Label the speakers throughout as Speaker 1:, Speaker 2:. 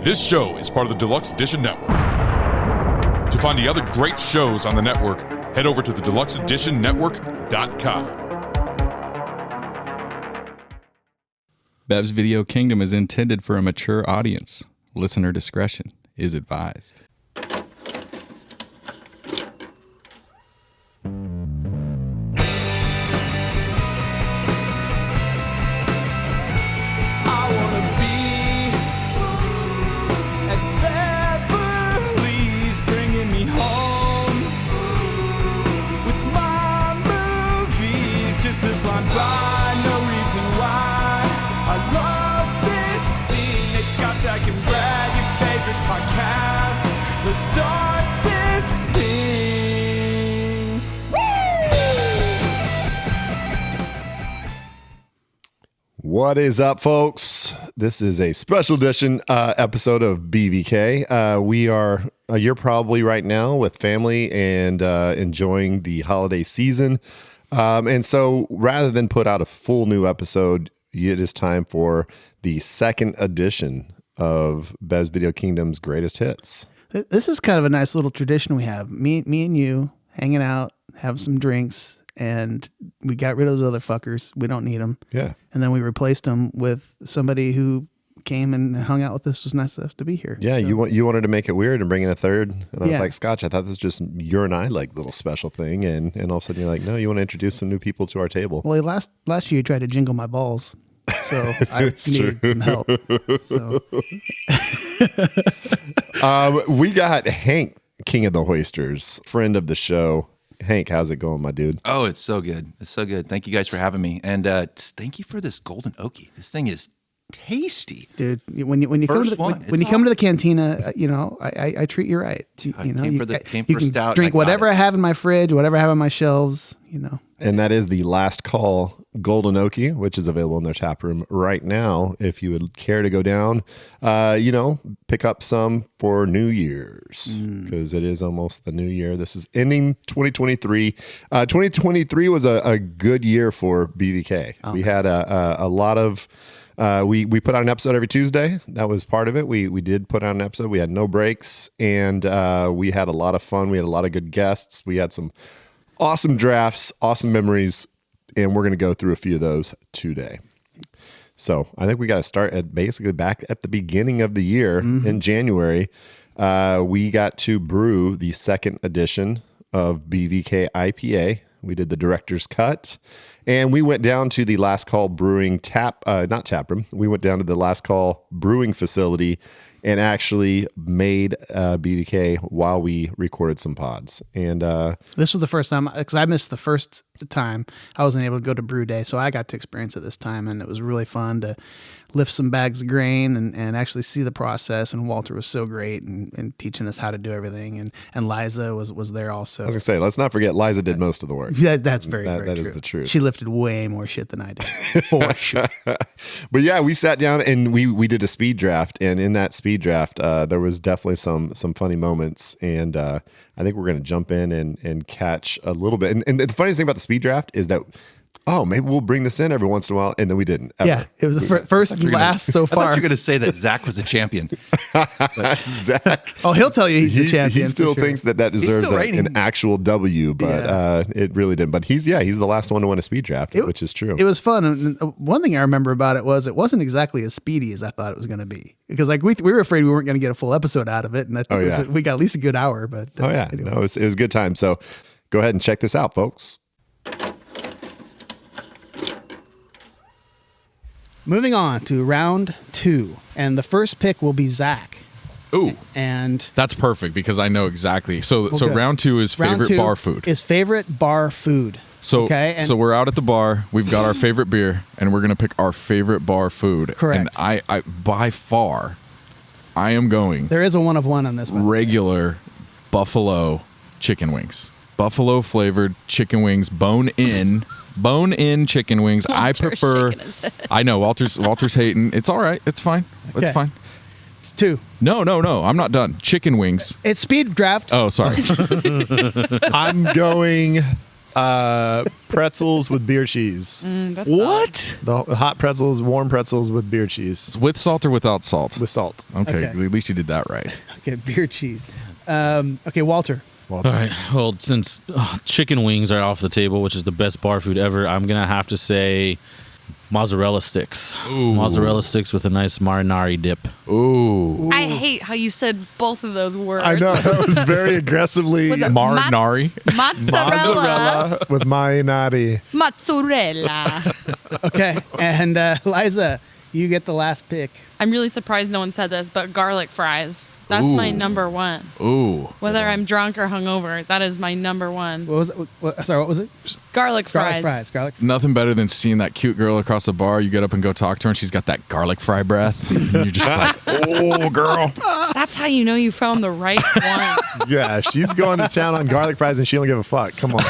Speaker 1: This show is part of the Deluxe Edition Network. To find the other great shows on the network, head over to the deluxeeditionnetwork.com.
Speaker 2: Bev's Video Kingdom is intended for a mature audience. Listener discretion is advised.
Speaker 3: Start this thing.
Speaker 4: What is up, folks? This is a special edition episode of BVK. You're probably right now with family and enjoying the holiday season. And so rather than put out a full new episode, it is time for the second edition of Bev's Video Kingdom's Greatest Hits.
Speaker 3: This is kind of a nice little tradition we have. Me and you hanging out, have some drinks, and we got rid of those other fuckers. We don't need them.
Speaker 4: Yeah.
Speaker 3: And then we replaced them with somebody who came and hung out with us. It was nice enough to be here.
Speaker 4: Yeah, so. You wanted to make it weird and bring in a third. And I was
Speaker 3: Yeah.
Speaker 4: like, Scotch, I thought this was just your and I like little special thing. And all of a sudden you're like, no, you want to introduce some new people to our table.
Speaker 3: Well, last year you tried to jingle my balls. So I needed some help. So.
Speaker 4: We got Hank, King of the Hoisters, friend of the show. Hank, how's it going, my dude?
Speaker 5: Oh, it's so good. It's so good. Thank you guys for having me. And just thank you for this golden oakie. This thing is tasty.
Speaker 3: Dude, when you come to the cantina, I treat you right. You can
Speaker 5: stout,
Speaker 3: drink whatever I have in my fridge, whatever I have on my shelves,
Speaker 4: And that is the Last Call Golden Oakie, which is available in their tap room right now. If you would care to go down, pick up some for New Year's, because it is almost the new year. This is ending 2023. 2023 was a good year for BVK. We had a lot of... We put out an episode every Tuesday. That was part of it. We did put out an episode. We had no breaks, and we had a lot of fun. We had a lot of good guests. We had some awesome drafts, awesome memories, and we're going to go through a few of those today. So I think we got to start at basically back at the beginning of the year in January. We got to brew the second edition of BVK IPA. We did the director's cut, and we went down to the Last Call Brewing not tap room. We went down to the Last Call Brewing facility and actually made BVK while we recorded some pods. And
Speaker 3: this was the first time, because I missed the first time. I wasn't able to go to brew day, so I got to experience it this time, and it was really fun to lift some bags of grain and actually see the process. And Walter was so great and teaching us how to do everything. And Liza was there also.
Speaker 4: I was going to say, let's not forget, Liza did most of the work.
Speaker 3: That's very true.
Speaker 4: That is the truth.
Speaker 3: She lifted way more shit than I did, for sure.
Speaker 4: But yeah, we sat down and we did a speed draft. And in that speed draft, there was definitely some funny moments. And I think we're going to jump in and catch a little bit. And the funniest thing about the speed draft is that, maybe we'll bring this in every once in a while, and then we didn't. Ever.
Speaker 3: Yeah, it was the first and last so far.
Speaker 5: I thought you were going to say that Zach was a champion.
Speaker 4: Zach.
Speaker 3: Oh, he'll tell you he's the champion.
Speaker 4: He still thinks that deserves an actual W, but it really didn't. But he's the last one to win a speed draft, which is true.
Speaker 3: It was fun. And one thing I remember about it wasn't exactly as speedy as I thought it was going to be. Because we were afraid we weren't going to get a full episode out of it, and I think we got at least a good hour. But
Speaker 4: anyway. No, it was a good time. So go ahead and check this out, folks.
Speaker 3: Moving on to round 2, and the first pick will be Zach.
Speaker 2: Ooh,
Speaker 3: and
Speaker 2: that's perfect because I know exactly. So round 2 is favorite bar food.
Speaker 3: Is favorite bar food.
Speaker 2: So we're out at the bar. We've got our favorite beer, and we're gonna pick our favorite bar food.
Speaker 3: Correct.
Speaker 2: And I by far, I am going.
Speaker 3: There is a 1 of 1 on this one.
Speaker 2: Regular buffalo chicken wings. Buffalo flavored chicken wings, bone in chicken wings. I prefer. I know Walter's hating. It's all right. It's fine. It's fine.
Speaker 3: It's 2.
Speaker 2: No. I'm not done. Chicken wings.
Speaker 3: It's speed draft.
Speaker 2: Oh, sorry.
Speaker 4: I'm going Pretzels with beer cheese.
Speaker 6: That's
Speaker 2: What?
Speaker 4: The hot pretzels, warm pretzels with beer cheese.
Speaker 2: With salt or without salt?
Speaker 4: With salt.
Speaker 2: Okay,
Speaker 3: Okay.
Speaker 2: at least you did that right.
Speaker 3: Okay, beer cheese. Okay, Walter.
Speaker 7: All right. Well, since chicken wings are off the table, which is the best bar food ever, I'm gonna have to say mozzarella sticks.
Speaker 2: Ooh.
Speaker 7: Mozzarella sticks with a nice marinara dip.
Speaker 2: Ooh.
Speaker 6: I hate how you said both of those words.
Speaker 4: I know. That was very aggressively
Speaker 6: Was it
Speaker 2: Marinari?
Speaker 6: Mozzarella.
Speaker 4: with marinara.
Speaker 6: Mozzarella.
Speaker 3: Okay, and Liza, you get the last pick.
Speaker 6: I'm really surprised no one said this, but garlic fries. That's my
Speaker 2: Ooh.
Speaker 6: number one.
Speaker 2: Ooh.
Speaker 6: Whether I'm drunk or hungover, that is my number one.
Speaker 3: What was it? Sorry, what was it?
Speaker 6: Garlic fries.
Speaker 3: Garlic.
Speaker 2: Nothing better than seeing that cute girl across the bar. You get up and go talk to her, and she's got that garlic fry breath. And you're just like, oh, girl.
Speaker 6: That's how you know you found the right one.
Speaker 4: Yeah, she's going to town on garlic fries and she don't give a fuck. Come on.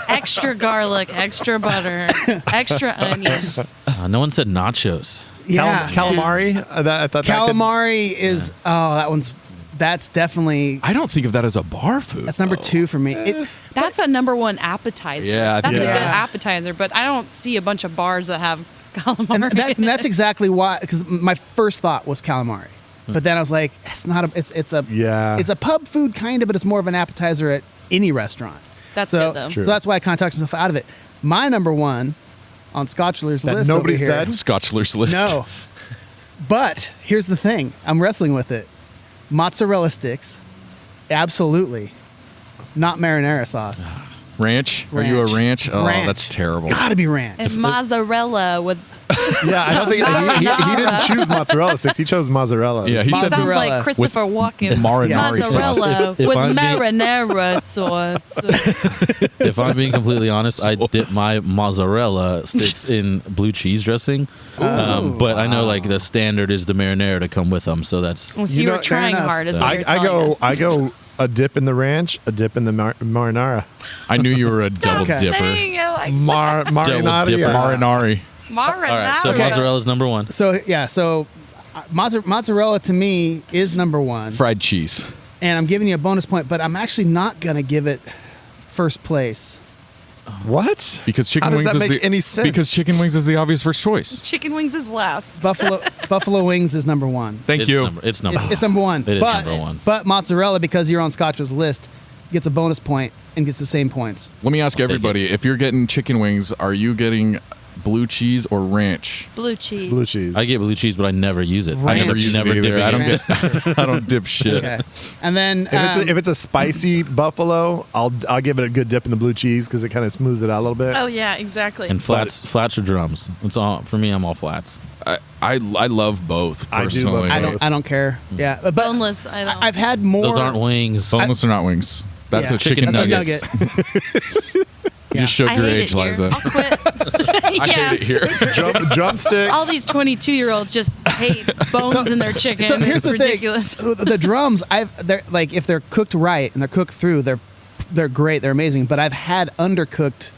Speaker 6: Extra garlic, extra butter, extra onions.
Speaker 7: No one said nachos.
Speaker 3: Yeah,
Speaker 4: Calamari. I thought
Speaker 3: calamari is. Oh, that's definitely.
Speaker 2: I don't think of that as a bar food.
Speaker 3: That's number 2 for me.
Speaker 6: That's a number one appetizer.
Speaker 2: Yeah, I
Speaker 6: that's
Speaker 2: think-
Speaker 6: a good
Speaker 3: Yeah.
Speaker 6: appetizer, but I don't see a bunch of bars that have calamari.
Speaker 3: And that's exactly why. Because my first thought was calamari, but then I was like, it's not a. It's a.
Speaker 4: Yeah.
Speaker 3: It's a pub food kind of, but it's more of an appetizer at any restaurant.
Speaker 6: That's
Speaker 3: So,
Speaker 6: good though.
Speaker 4: true.
Speaker 3: so that's why I kind of talked myself out of it. My number one on Scotchler's
Speaker 4: That
Speaker 3: list.
Speaker 4: nobody
Speaker 3: over here-
Speaker 4: said?
Speaker 2: Scotchler's list.
Speaker 3: No. But here's the thing. I'm wrestling with it. Mozzarella sticks. Absolutely. Not marinara sauce.
Speaker 2: Ranch? Are you a ranch? Oh,
Speaker 3: Ranch.
Speaker 2: that's terrible.
Speaker 3: Gotta be ranch.
Speaker 6: And mozzarella with
Speaker 4: Yeah, I don't think he didn't choose mozzarella sticks. He chose mozzarella.
Speaker 2: Yeah, he said
Speaker 6: sounds
Speaker 3: Mozzarella.
Speaker 6: like Christopher Walken.
Speaker 2: marinara
Speaker 6: Mozzarella
Speaker 7: If
Speaker 6: with
Speaker 7: I'm being-
Speaker 6: marinara sauce.
Speaker 7: If I'm being completely honest, I dip my mozzarella sticks in blue cheese dressing. But I know like the standard is the marinara to come with them, so that's
Speaker 6: Well, so you
Speaker 4: know,
Speaker 6: were
Speaker 4: fair
Speaker 6: trying
Speaker 3: enough.
Speaker 6: hard, is what you're
Speaker 4: I
Speaker 6: telling us.
Speaker 4: go a dip in the ranch, a dip in the marinara.
Speaker 2: I knew you were a double
Speaker 3: Okay.
Speaker 2: dipper.
Speaker 6: Saying it like
Speaker 4: Marinara.
Speaker 7: dipper.
Speaker 2: Marinari.
Speaker 6: marinara.
Speaker 7: all right. So
Speaker 3: Okay.
Speaker 7: mozzarella's number one.
Speaker 3: So, yeah. So mozzarella to me is number one.
Speaker 2: Fried cheese.
Speaker 3: And I'm giving you a bonus point, but I'm actually not going to give it first place.
Speaker 4: What?
Speaker 2: Because chicken
Speaker 4: How does
Speaker 2: wings
Speaker 4: that
Speaker 2: is
Speaker 4: make
Speaker 2: the
Speaker 4: any sense?
Speaker 2: Because chicken wings is the obvious first choice.
Speaker 6: Chicken wings is last.
Speaker 3: Buffalo wings is number one.
Speaker 2: Thank
Speaker 7: It's
Speaker 2: you.
Speaker 7: It's number one.
Speaker 3: It's number one.
Speaker 7: It is
Speaker 3: but,
Speaker 7: number one.
Speaker 3: But mozzarella, because you're on Scotch's list, gets a bonus point and gets the same points.
Speaker 2: Let me ask
Speaker 7: I'll take
Speaker 2: everybody: if you're getting chicken wings, are you getting blue cheese or ranch?
Speaker 6: Blue cheese.
Speaker 4: Blue cheese.
Speaker 7: I get blue cheese, but I never use it.
Speaker 3: Ranch.
Speaker 7: I never
Speaker 2: use it
Speaker 7: never
Speaker 2: either.
Speaker 7: dip it
Speaker 2: I don't
Speaker 7: in.
Speaker 2: get. I don't dip shit.
Speaker 3: Okay. And then
Speaker 4: If it's a spicy buffalo, I'll give it a good dip in the blue cheese because it kind of smooths it out a little bit.
Speaker 6: Oh yeah, exactly.
Speaker 7: And flats or drums. It's all for me. I'm all flats.
Speaker 2: I love both.
Speaker 4: I do love
Speaker 2: Personally.
Speaker 3: I don't care. Yeah. But
Speaker 6: Boneless. I don't.
Speaker 3: I've had more.
Speaker 7: Those aren't wings.
Speaker 2: Boneless are not wings. That's
Speaker 3: Yeah.
Speaker 2: a chicken
Speaker 7: Chicken
Speaker 2: nugget.
Speaker 3: That's a nugget.
Speaker 2: You just showed
Speaker 6: I
Speaker 2: your
Speaker 6: hate
Speaker 2: age,
Speaker 6: it here.
Speaker 2: Liza.
Speaker 6: I'll quit.
Speaker 2: I hate it here.
Speaker 4: Drumsticks.
Speaker 6: All these 22-year-olds just hate bones in their chicken.
Speaker 3: So here's
Speaker 6: it's
Speaker 3: the
Speaker 6: ridiculous.
Speaker 3: thing: the drums, they're like if they're cooked right and they're cooked through, they're great, they're amazing. But I've had undercooked,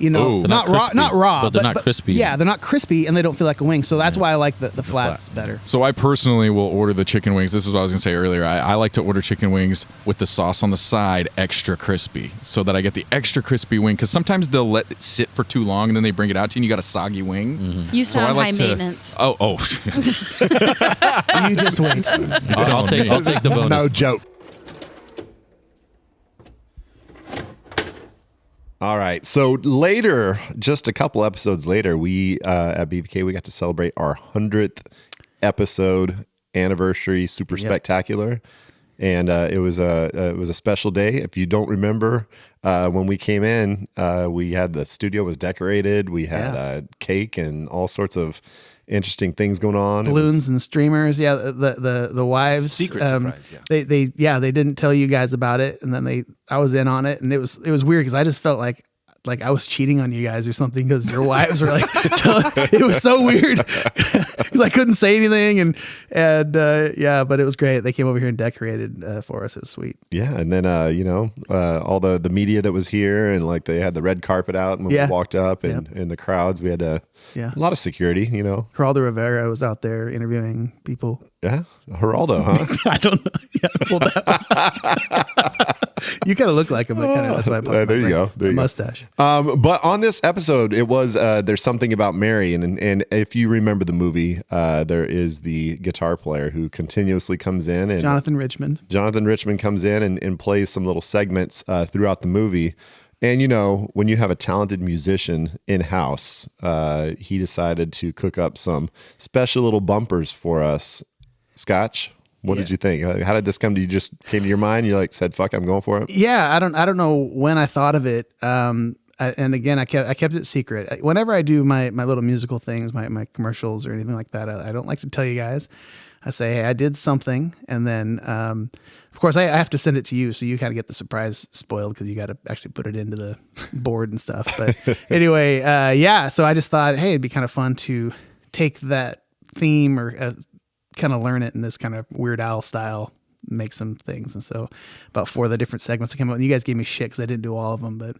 Speaker 2: Ooh.
Speaker 7: They're
Speaker 3: not
Speaker 7: not
Speaker 3: raw,
Speaker 7: crispy,
Speaker 3: not raw,
Speaker 7: but they're not crispy.
Speaker 3: Yeah, they're not crispy and they don't feel like a wing. So that's why I like the flats better.
Speaker 2: So I personally will order the chicken wings. This is what I was going to say earlier. I like to order chicken wings with the sauce on the side extra crispy so that I get the extra crispy wing. Because sometimes they'll let it sit for too long and then they bring it out to you and you got a soggy wing.
Speaker 6: You
Speaker 2: So I
Speaker 6: sound
Speaker 2: like
Speaker 6: high
Speaker 2: to-
Speaker 6: maintenance.
Speaker 2: Oh.
Speaker 3: You just wait.
Speaker 7: I'll take the bonus.
Speaker 4: No joke. All right. So later, just a couple episodes later, we at BVK we got to celebrate our 100th episode anniversary, super spectacular, and it was a special day. If you don't remember, when we came in, we had the studio was decorated. We had cake and all sorts of interesting things going on.
Speaker 3: Balloons and streamers. Yeah, the wives.
Speaker 5: Secret surprise, yeah.
Speaker 3: They didn't tell you guys about it, and then I was in on it, and it was weird because I just felt like I was cheating on you guys or something because your wives were like, it was so weird because I couldn't say anything and yeah, but it was great. They came over here and decorated for us. It was sweet.
Speaker 4: Yeah, and then all the media that was here, and like they had the red carpet out when we walked up, and the crowds. We had a lot of security.
Speaker 3: Geraldo Rivera was out there interviewing people.
Speaker 4: Yeah, Geraldo, huh?
Speaker 3: I don't know. Yeah, I pulled that. You kind of look like him. That's why I pulled
Speaker 4: there you go. There you go.
Speaker 3: Mustache.
Speaker 4: But on this episode, it was there's something about Mary, and if you remember the movie, there is the guitar player who continuously comes in, and
Speaker 3: Jonathan Richmond.
Speaker 4: Jonathan Richmond comes in and plays some little segments throughout the movie. And, you know, when you have a talented musician in-house, he decided to cook up some special little bumpers for us. Scotch, what did you think? How did this come to you? Just came to your mind? You said, fuck, I'm going for it?
Speaker 3: Yeah, I don't know when I thought of it. And again, I kept it secret. Whenever I do my little musical things, my commercials or anything like that, I don't like to tell you guys. I say, hey, I did something. And then, of course, I have to send it to you. So you kind of get the surprise spoiled because you got to actually put it into the board and stuff. But anyway, so I just thought, hey, it'd be kind of fun to take that theme or kind of learn it in this kind of Weird Al style, make some things. And so about 4 of the different segments that came out. And you guys gave me shit because I didn't do all of them, but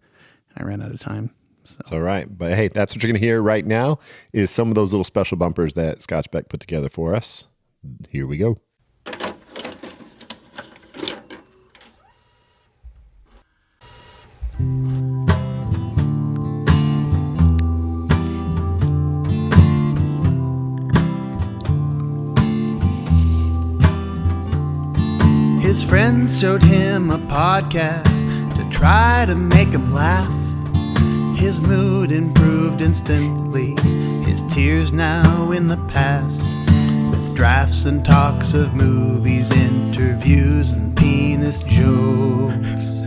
Speaker 3: I ran out of time. So.
Speaker 4: It's all right. But hey, that's what you're going to hear right now is some of those little special bumpers that Scotch Beck put together for us. Here we go.
Speaker 3: His friends showed him a podcast to try to make him laugh. His mood improved instantly, his tears now in the past. With drafts and talks of movies, interviews, and penis jokes.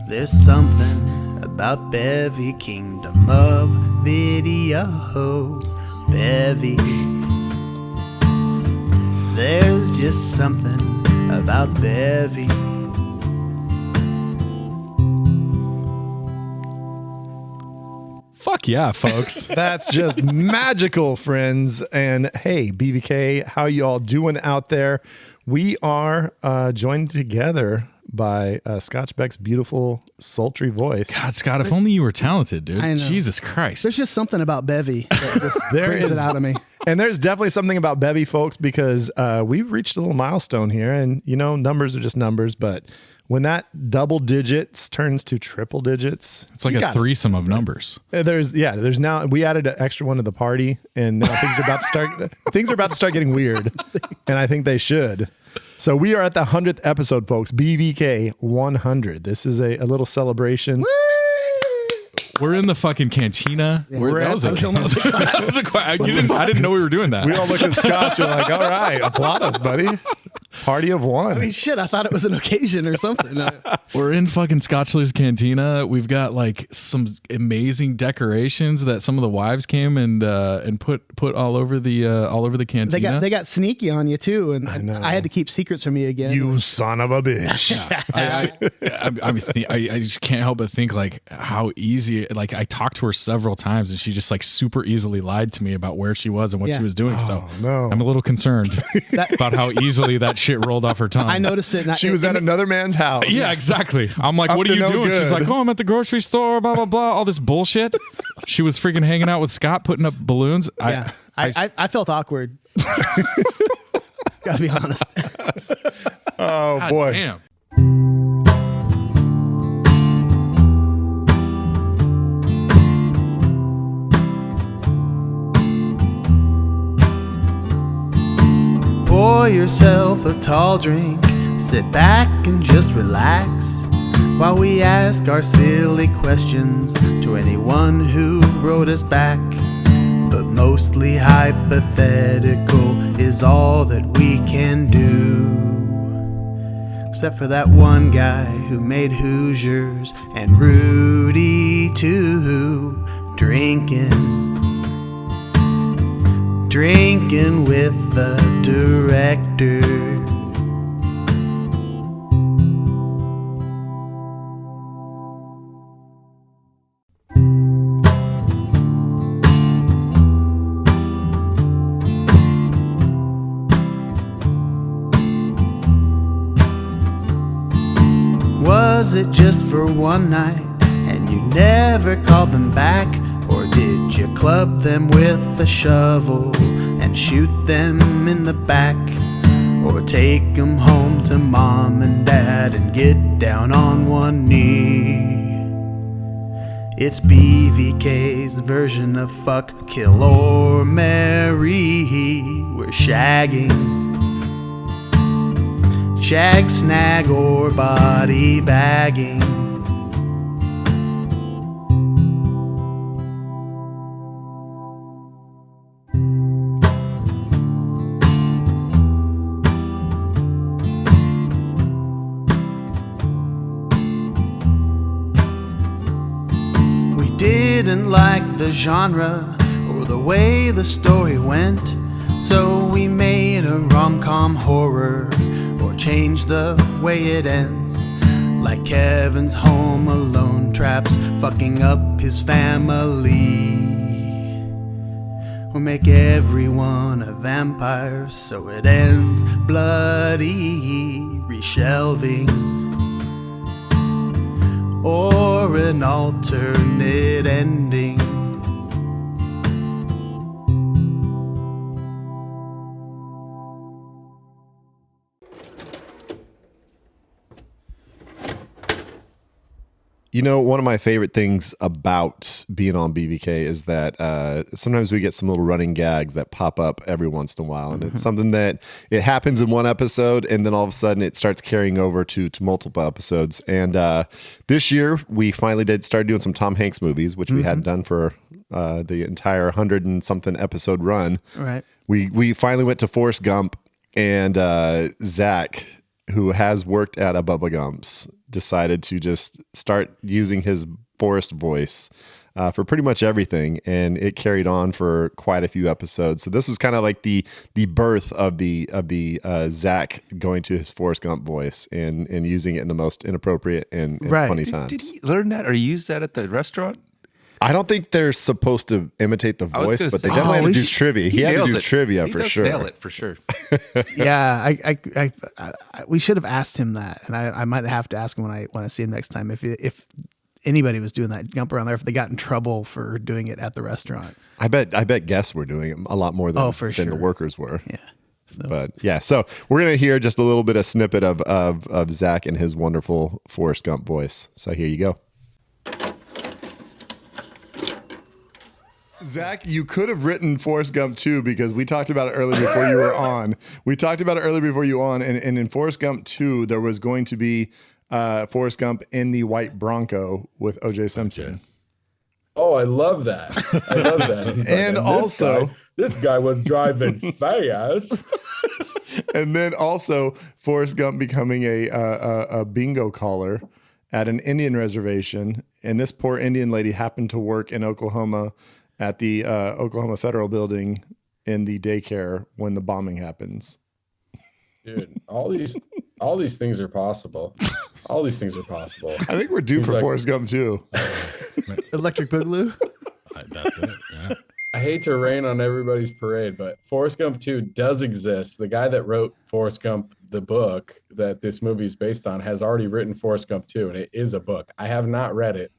Speaker 3: There's something about Bevy, kingdom of video. Bevy. There's just something about Bevy.
Speaker 2: Fuck yeah, folks.
Speaker 8: That's just magical, friends. And hey, BVK, how you all doing out there? We are joined together by Scotch Beck's beautiful, sultry voice.
Speaker 2: God, Scott, if only you were talented, dude.
Speaker 3: I know.
Speaker 2: Jesus Christ.
Speaker 3: There's just something about Bevy that just brings it out of me.
Speaker 8: And there's definitely something about Bevy, folks, because we've reached a little milestone here. And, you know, numbers are just numbers. But when that double digits turns to triple digits,
Speaker 2: it's like a threesome of numbers.
Speaker 8: There's now, we added an extra one to the party, and now things are about to start getting weird. And I think they should. So we are at the 100th episode, folks. BVK 100. This is a little celebration.
Speaker 2: We're in the fucking cantina.
Speaker 3: Yeah,
Speaker 2: I didn't know we were doing that.
Speaker 8: We all look at Scotch and we're like, all right, applaud us, buddy. Party of one.
Speaker 3: I mean, shit, I thought it was an occasion or something.
Speaker 2: We're in fucking Scotchler's Cantina. We've got like some amazing decorations that some of the wives came and put all over the cantina.
Speaker 3: They got sneaky on you too, and
Speaker 8: I know.
Speaker 3: I had to keep secrets from you again.
Speaker 8: You son of a bitch.
Speaker 2: I just can't help but think like how easy. Like I talked to her several times, and she just like super easily lied to me about where she was and what she was doing. So
Speaker 8: no.
Speaker 2: I'm a little concerned about how easily that shit rolled off her tongue.
Speaker 3: I noticed it.
Speaker 8: She was at another man's house.
Speaker 2: Yeah, exactly. I'm like, what are you doing?
Speaker 8: Good.
Speaker 2: She's like, oh, I'm at the grocery store, blah, blah, blah, all this bullshit. She was freaking hanging out with Scott, putting up balloons.
Speaker 3: Yeah. I felt awkward. Gotta be honest.
Speaker 8: Oh,
Speaker 2: God
Speaker 8: boy.
Speaker 2: Damn.
Speaker 3: Pour yourself a tall drink, sit back and just relax while we ask our silly questions to anyone who wrote us back. But mostly hypothetical is all that we can do, except for that one guy who made Hoosiers and Rudy too, drinking with the director. Was it just for one night and you never called them back? Or did you club them with a shovel and shoot them in the back, or take 'em home to mom and dad and get down on one knee. It's BVK's version of fuck, kill, or marry. We're shagging, shag, snag, or body bagging. Didn't like the genre or the way the story went, so we made a rom-com horror, or changed the way it ends, like Kevin's Home Alone traps fucking up his family, or make everyone a vampire so it ends bloody, reshelving, or an alternate ending.
Speaker 4: You know, one of my favorite things about being on BVK is that sometimes we get some little running gags that pop up every once in a while. And it's something that it happens in one episode and then all of a sudden it starts carrying over to multiple episodes. And this year we finally start doing some Tom Hanks movies, which we hadn't done for the entire 100 and something episode run.
Speaker 3: Right.
Speaker 4: We finally went to Forrest Gump, and Zach, who has worked at a Bubba Gump's, decided to just start using his Forrest voice for pretty much everything, and it carried on for quite a few episodes. So this was kind of like the birth of the Zach going to his Forrest Gump voice and using it in the most inappropriate and funny times.
Speaker 5: Did he learn that or use that at the restaurant?
Speaker 4: I don't think they're supposed to imitate the voice, but they
Speaker 5: say,
Speaker 4: definitely had to do trivia. He had to do trivia for sure.
Speaker 5: Nail it for sure.
Speaker 3: Yeah, I we should have asked him that, and I might have to ask him when I see him next time if anybody was doing that jump around there, if they got in trouble for doing it at the restaurant.
Speaker 4: I bet guests were doing it a lot more than the workers were.
Speaker 3: Yeah. So.
Speaker 4: But yeah, so we're gonna hear just a little bit of snippet of Zach and his wonderful Forrest Gump voice. So here you go. Zach, you could have written Forrest Gump 2 because we talked about it earlier before you were on. And in Forrest Gump 2, there was going to be Forrest Gump in the white Bronco with O.J. Simpson.
Speaker 9: Okay. Oh, I love that. I love that.
Speaker 4: And also,
Speaker 9: this guy was driving fast.
Speaker 4: And then also Forrest Gump becoming a bingo caller at an Indian reservation. And this poor Indian lady happened to work in Oklahoma at the Oklahoma Federal Building in the daycare when the bombing happens.
Speaker 9: Dude, all these things are possible. All these things are possible.
Speaker 4: I think we're due for Forrest Gump too.
Speaker 3: Electric Boogaloo.
Speaker 2: That's it. Yeah.
Speaker 9: I hate to rain on everybody's parade, but Forrest Gump 2 does exist. The guy that wrote Forrest Gump, the book that this movie is based on, has already written Forrest Gump 2, and it is a book. I have not read it.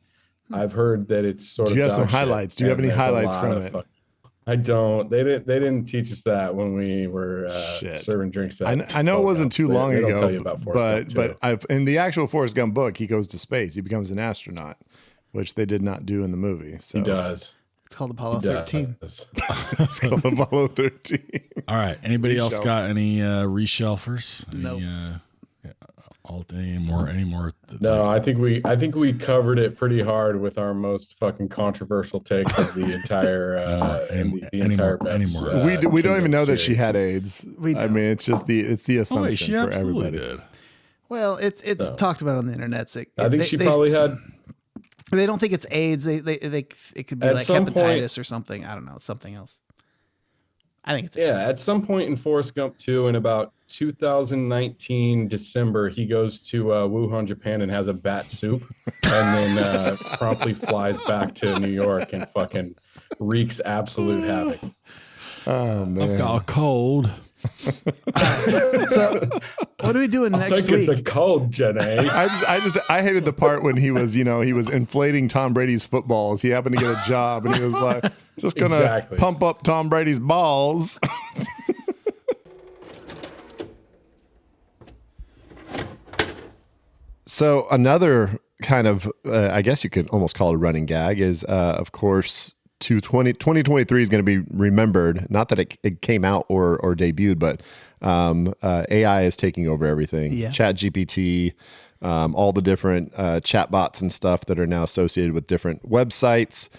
Speaker 9: I've heard that it's sort of.
Speaker 4: Do you have some highlights? Do you have any highlights from it?
Speaker 9: I don't. They didn't teach us that when we were serving drinks.
Speaker 4: I know it wasn't too long ago.
Speaker 9: Tell you about Forrest Gump
Speaker 4: but in the actual Forrest Gump book, he goes to space. He becomes an astronaut, which they did not do in the movie. So
Speaker 9: he does.
Speaker 3: It's called Apollo 13.
Speaker 4: It's called Apollo 13.
Speaker 10: All right. Anybody else got any reshelfers?
Speaker 3: Nope.
Speaker 10: Any more?
Speaker 9: No, I think we covered it pretty hard with our most fucking controversial takes of the entire entire
Speaker 4: we don't even know that she had AIDS. I mean, it's just the assumption for everybody.
Speaker 10: Did.
Speaker 3: Well, it's talked about on the internet. So
Speaker 9: I think she probably had.
Speaker 3: They don't think it's AIDS. They it could be like hepatitis or something. I don't know. It's something else. I think it's AIDS.
Speaker 9: Yeah. At some point in Forrest Gump 2, in about 2019 December, he goes to Wuhan, Japan, and has a bat soup, and then promptly flies back to New York and fucking wreaks absolute havoc.
Speaker 4: Oh man,
Speaker 10: I've got a cold.
Speaker 3: So, what are we doing next week?
Speaker 9: It's a cold, Jenny.
Speaker 4: I hated the part when he was inflating Tom Brady's footballs. He happened to get a job, and he was like,
Speaker 8: Just gonna
Speaker 9: Exactly.
Speaker 8: pump up Tom Brady's balls. So another kind of, I guess you could almost call it a running gag is, of course, 2023 is going to be remembered. Not that it came out or debuted, but AI is taking over everything.
Speaker 3: Yeah.
Speaker 8: ChatGPT, all the different chatbots and stuff that are now associated with different websites.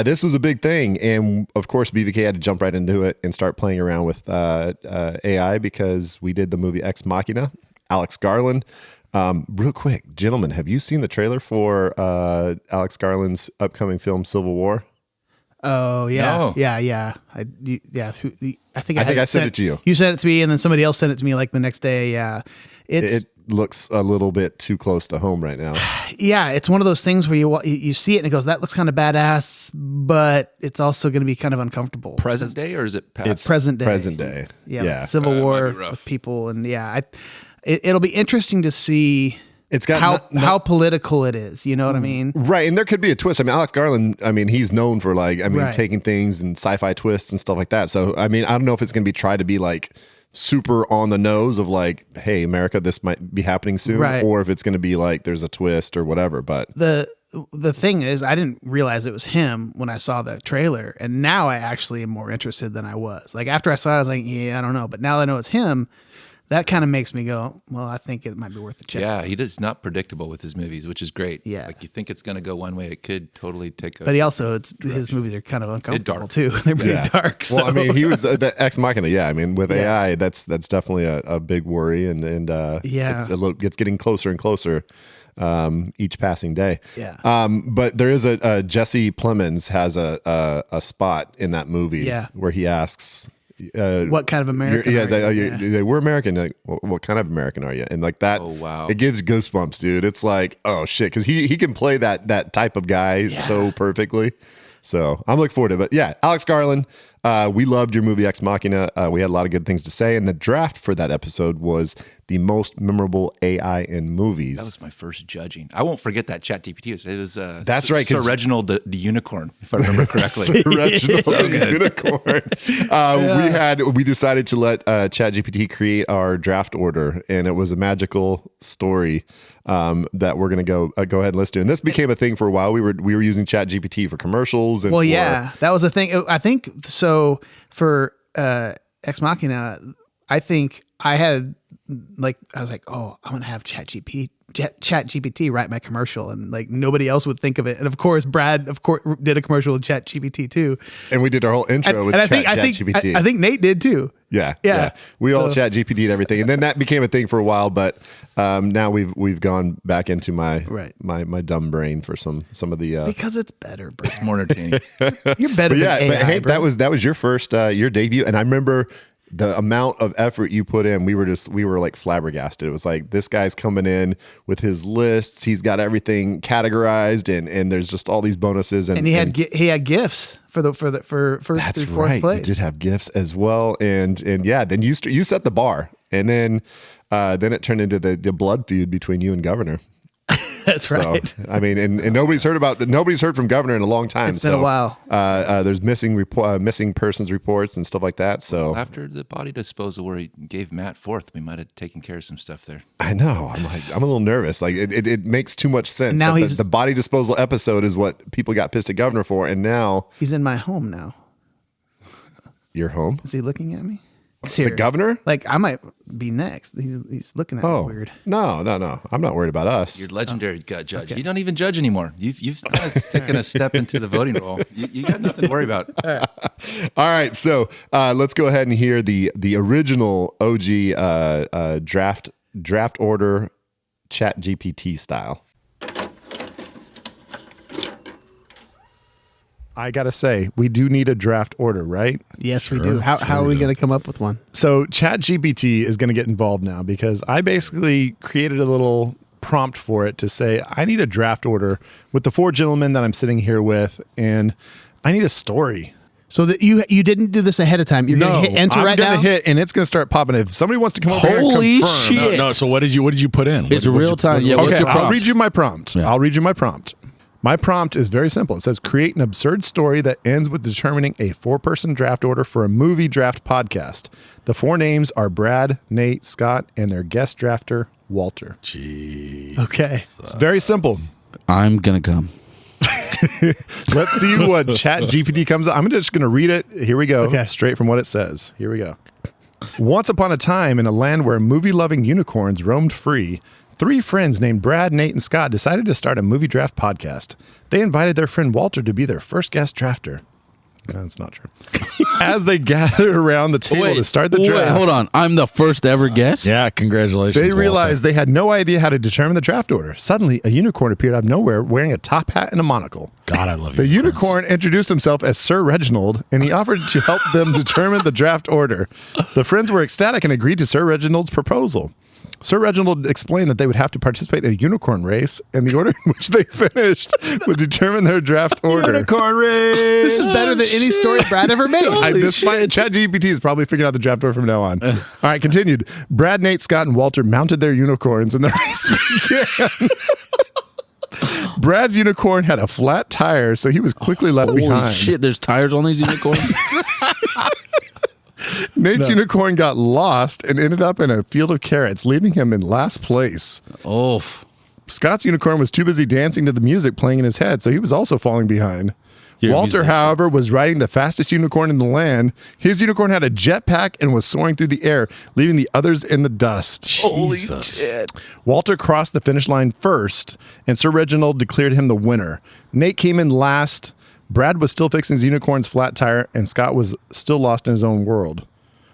Speaker 8: This was a big thing. And of course, BVK had to jump right into it and start playing around with AI because we did the movie Ex Machina, Alex Garland. Real quick, gentlemen, have you seen the trailer for Alex Garland's upcoming film Civil War?
Speaker 3: Oh yeah,
Speaker 5: No.
Speaker 3: yeah. I think
Speaker 8: I sent it to you.
Speaker 3: You sent it to me, and then somebody else sent it to me like the next day. Yeah,
Speaker 8: It looks a little bit too close to home right now.
Speaker 3: Yeah, it's one of those things where you see it and it goes, that looks kind of badass, but it's also going to be kind of uncomfortable.
Speaker 5: Present day or is it past?
Speaker 3: It's present day.
Speaker 8: Present day.
Speaker 3: Yeah. Civil War with people, and it'll be interesting to see.
Speaker 8: It's got
Speaker 3: how political it is. You know what I mean?
Speaker 8: Right, and there could be a twist. I mean, Alex Garland, he's known for
Speaker 3: Right.
Speaker 8: taking things and sci-fi twists and stuff like that. So, I don't know if it's going to be tried to be like super on the nose of like, hey, America, this might be happening soon,
Speaker 3: Right.
Speaker 8: or if it's going to be like there's a twist or whatever. But
Speaker 3: The thing is, I didn't realize it was him when I saw the trailer, and now I actually am more interested than I was. Like after I saw it, I was like, yeah, I don't know. But now that I know it's him, that kind of makes me go, well, I think it might be worth a check.
Speaker 5: Yeah, he is not predictable with his movies, which is great.
Speaker 3: Yeah.
Speaker 5: Like you think it's going to go one way, it could totally take a.
Speaker 3: But he also, his movies are kind of uncomfortable
Speaker 5: dark.
Speaker 3: too. They're pretty dark. So.
Speaker 8: well, he was the Ex Machina. Yeah, with AI, that's definitely a big worry, and it's getting closer and closer. Each passing day.
Speaker 3: Yeah.
Speaker 8: But there is a Jesse Plemons has a spot in that movie where he asks,
Speaker 3: what kind of American are you?
Speaker 8: We're American. Like, what kind of American are you? And like that,
Speaker 5: Oh, wow.
Speaker 8: it gives goosebumps, dude. It's like, oh shit, because he can play that type of guy so perfectly. So I'm looking forward to it. But yeah, Alex Garland, we loved your movie Ex Machina. We had a lot of good things to say, and the draft for that episode was the most memorable AI in movies.
Speaker 5: That was my first judging. I won't forget that ChatGPT. It was
Speaker 8: That's right,
Speaker 5: Sir Reginald the unicorn, if I remember correctly.
Speaker 8: Sir Reginald the unicorn. We decided to let ChatGPT create our draft order, and it was a magical story that we're going to go ahead and listen to. And this became a thing for a while. We were using ChatGPT for commercials. And
Speaker 3: that was a thing. I think so for Ex Machina. I think I was like, oh, I'm gonna have ChatGPT write my commercial, and like nobody else would think of it. And of course, Brad did a commercial with ChatGPT too.
Speaker 8: And we did our whole intro with ChatGPT.
Speaker 3: I think Nate did too.
Speaker 8: Yeah. We all ChatGPT'd everything, and then that became a thing for a while. But now we've gone back into my dumb brain for some of the
Speaker 3: because it's better, bro.
Speaker 5: It's more entertaining.
Speaker 3: You're better than AI,
Speaker 8: but Hank,
Speaker 3: bro.
Speaker 8: that was your first your debut, and I remember the amount of effort you put in. We were like flabbergasted. It was like, this guy's coming in with his lists. He's got everything categorized, and there's just all these bonuses. And
Speaker 3: he had gifts for first
Speaker 8: that's
Speaker 3: through fourth
Speaker 8: right.
Speaker 3: place.
Speaker 8: You did have gifts as well, and then you set the bar, and then it turned into the blood feud between you and Governor.
Speaker 3: That's right.
Speaker 8: And nobody's heard from Governor in a long time.
Speaker 3: It's been a while.
Speaker 8: There's missing persons reports and stuff like that. So
Speaker 5: After the body disposal where he gave Matt fourth, we might have taken care of some stuff there.
Speaker 8: I know. I'm a little nervous. Like it makes too much sense.
Speaker 3: Now
Speaker 8: the body disposal episode is what people got pissed at Governor for, and now
Speaker 3: He's in my home now.
Speaker 8: You're home.
Speaker 3: Is he looking at me?
Speaker 8: The Governor?
Speaker 3: Like I might be next. He's looking at me weird.
Speaker 8: No. I'm not worried about us.
Speaker 5: You're legendary gut judge. Okay. You don't even judge anymore. You've kind of taken a step into the voting role. You got nothing to worry about.
Speaker 8: All right. So let's go ahead and hear the original OG draft order ChatGPT style. I gotta say, we do need a draft order, right?
Speaker 3: Yes, we do. How are we going to come up with one?
Speaker 8: So ChatGPT is going to get involved now because I basically created a little prompt for it to say, I need a draft order with the four gentlemen that I'm sitting here with, and I need a story.
Speaker 3: So that you didn't do this ahead of time. You're going to hit enter right now?
Speaker 8: I'm going to hit, and it's going to start popping. If somebody wants to come over here and
Speaker 7: Holy
Speaker 8: confirm.
Speaker 7: shit.
Speaker 10: No, so what did you put in?
Speaker 7: It's real time. Yeah, what's
Speaker 8: Okay,
Speaker 7: your
Speaker 8: I'll
Speaker 7: prompt?
Speaker 8: read you my prompt.
Speaker 7: Yeah.
Speaker 8: I'll read you my prompt. My prompt is very simple. It says, create an absurd story that ends with determining a 4-person draft order for a movie draft podcast. The 4 names are Brad, Nate, Scott, and their guest drafter, Walter.
Speaker 10: Gee.
Speaker 8: Okay. It's very simple.
Speaker 7: I'm going to come.
Speaker 8: Let's see what Chat GPT comes up. I'm just going to read it. Here we go.
Speaker 3: Okay.
Speaker 8: Straight from what it says. Here we go. Once upon a time, in a land where movie-loving unicorns roamed free, 3 friends named Brad, Nate, and Scott decided to start a movie draft podcast. They invited their friend Walter to be their first guest drafter. That's not true. As they gathered around the table to start the draft.
Speaker 7: Wait, hold on. I'm the first ever guest?
Speaker 10: Yeah, congratulations.
Speaker 8: They
Speaker 10: Walter.
Speaker 8: realized they had no idea how to determine the draft order. Suddenly, a unicorn appeared out of nowhere wearing a top hat and a monocle.
Speaker 10: God, I love
Speaker 8: The
Speaker 10: unicorns.
Speaker 8: unicorn introduced himself as Sir Reginald, and he offered to help them determine the draft order. The friends were ecstatic and agreed to Sir Reginald's proposal. Sir Reginald explained that they would have to participate in a unicorn race, and the order in which they finished would determine their draft order.
Speaker 10: Unicorn race.
Speaker 3: This is better than any story Brad ever made.
Speaker 8: Chat GPT is probably figuring out the draft order from now on. All right, continued. Brad, Nate, Scott, and Walter mounted their unicorns, and the race began. Brad's unicorn had a flat tire, so he was quickly left
Speaker 7: Holy
Speaker 8: behind.
Speaker 7: shit, there's tires on these unicorns?
Speaker 8: Nate's unicorn got lost and ended up in a field of carrots, leaving him in last place.
Speaker 7: Oh.
Speaker 8: Scott's unicorn was too busy dancing to the music playing in his head, so he was also falling behind.
Speaker 7: You're a
Speaker 8: Walter,
Speaker 7: musician.
Speaker 8: however, was riding the fastest unicorn in the land. His unicorn had a jetpack and was soaring through the air, leaving the others in the dust.
Speaker 10: Jesus.
Speaker 8: Walter crossed the finish line first, and Sir Reginald declared him the winner. Nate came in last. Brad was still fixing his unicorn's flat tire, and Scott was still lost in his own world.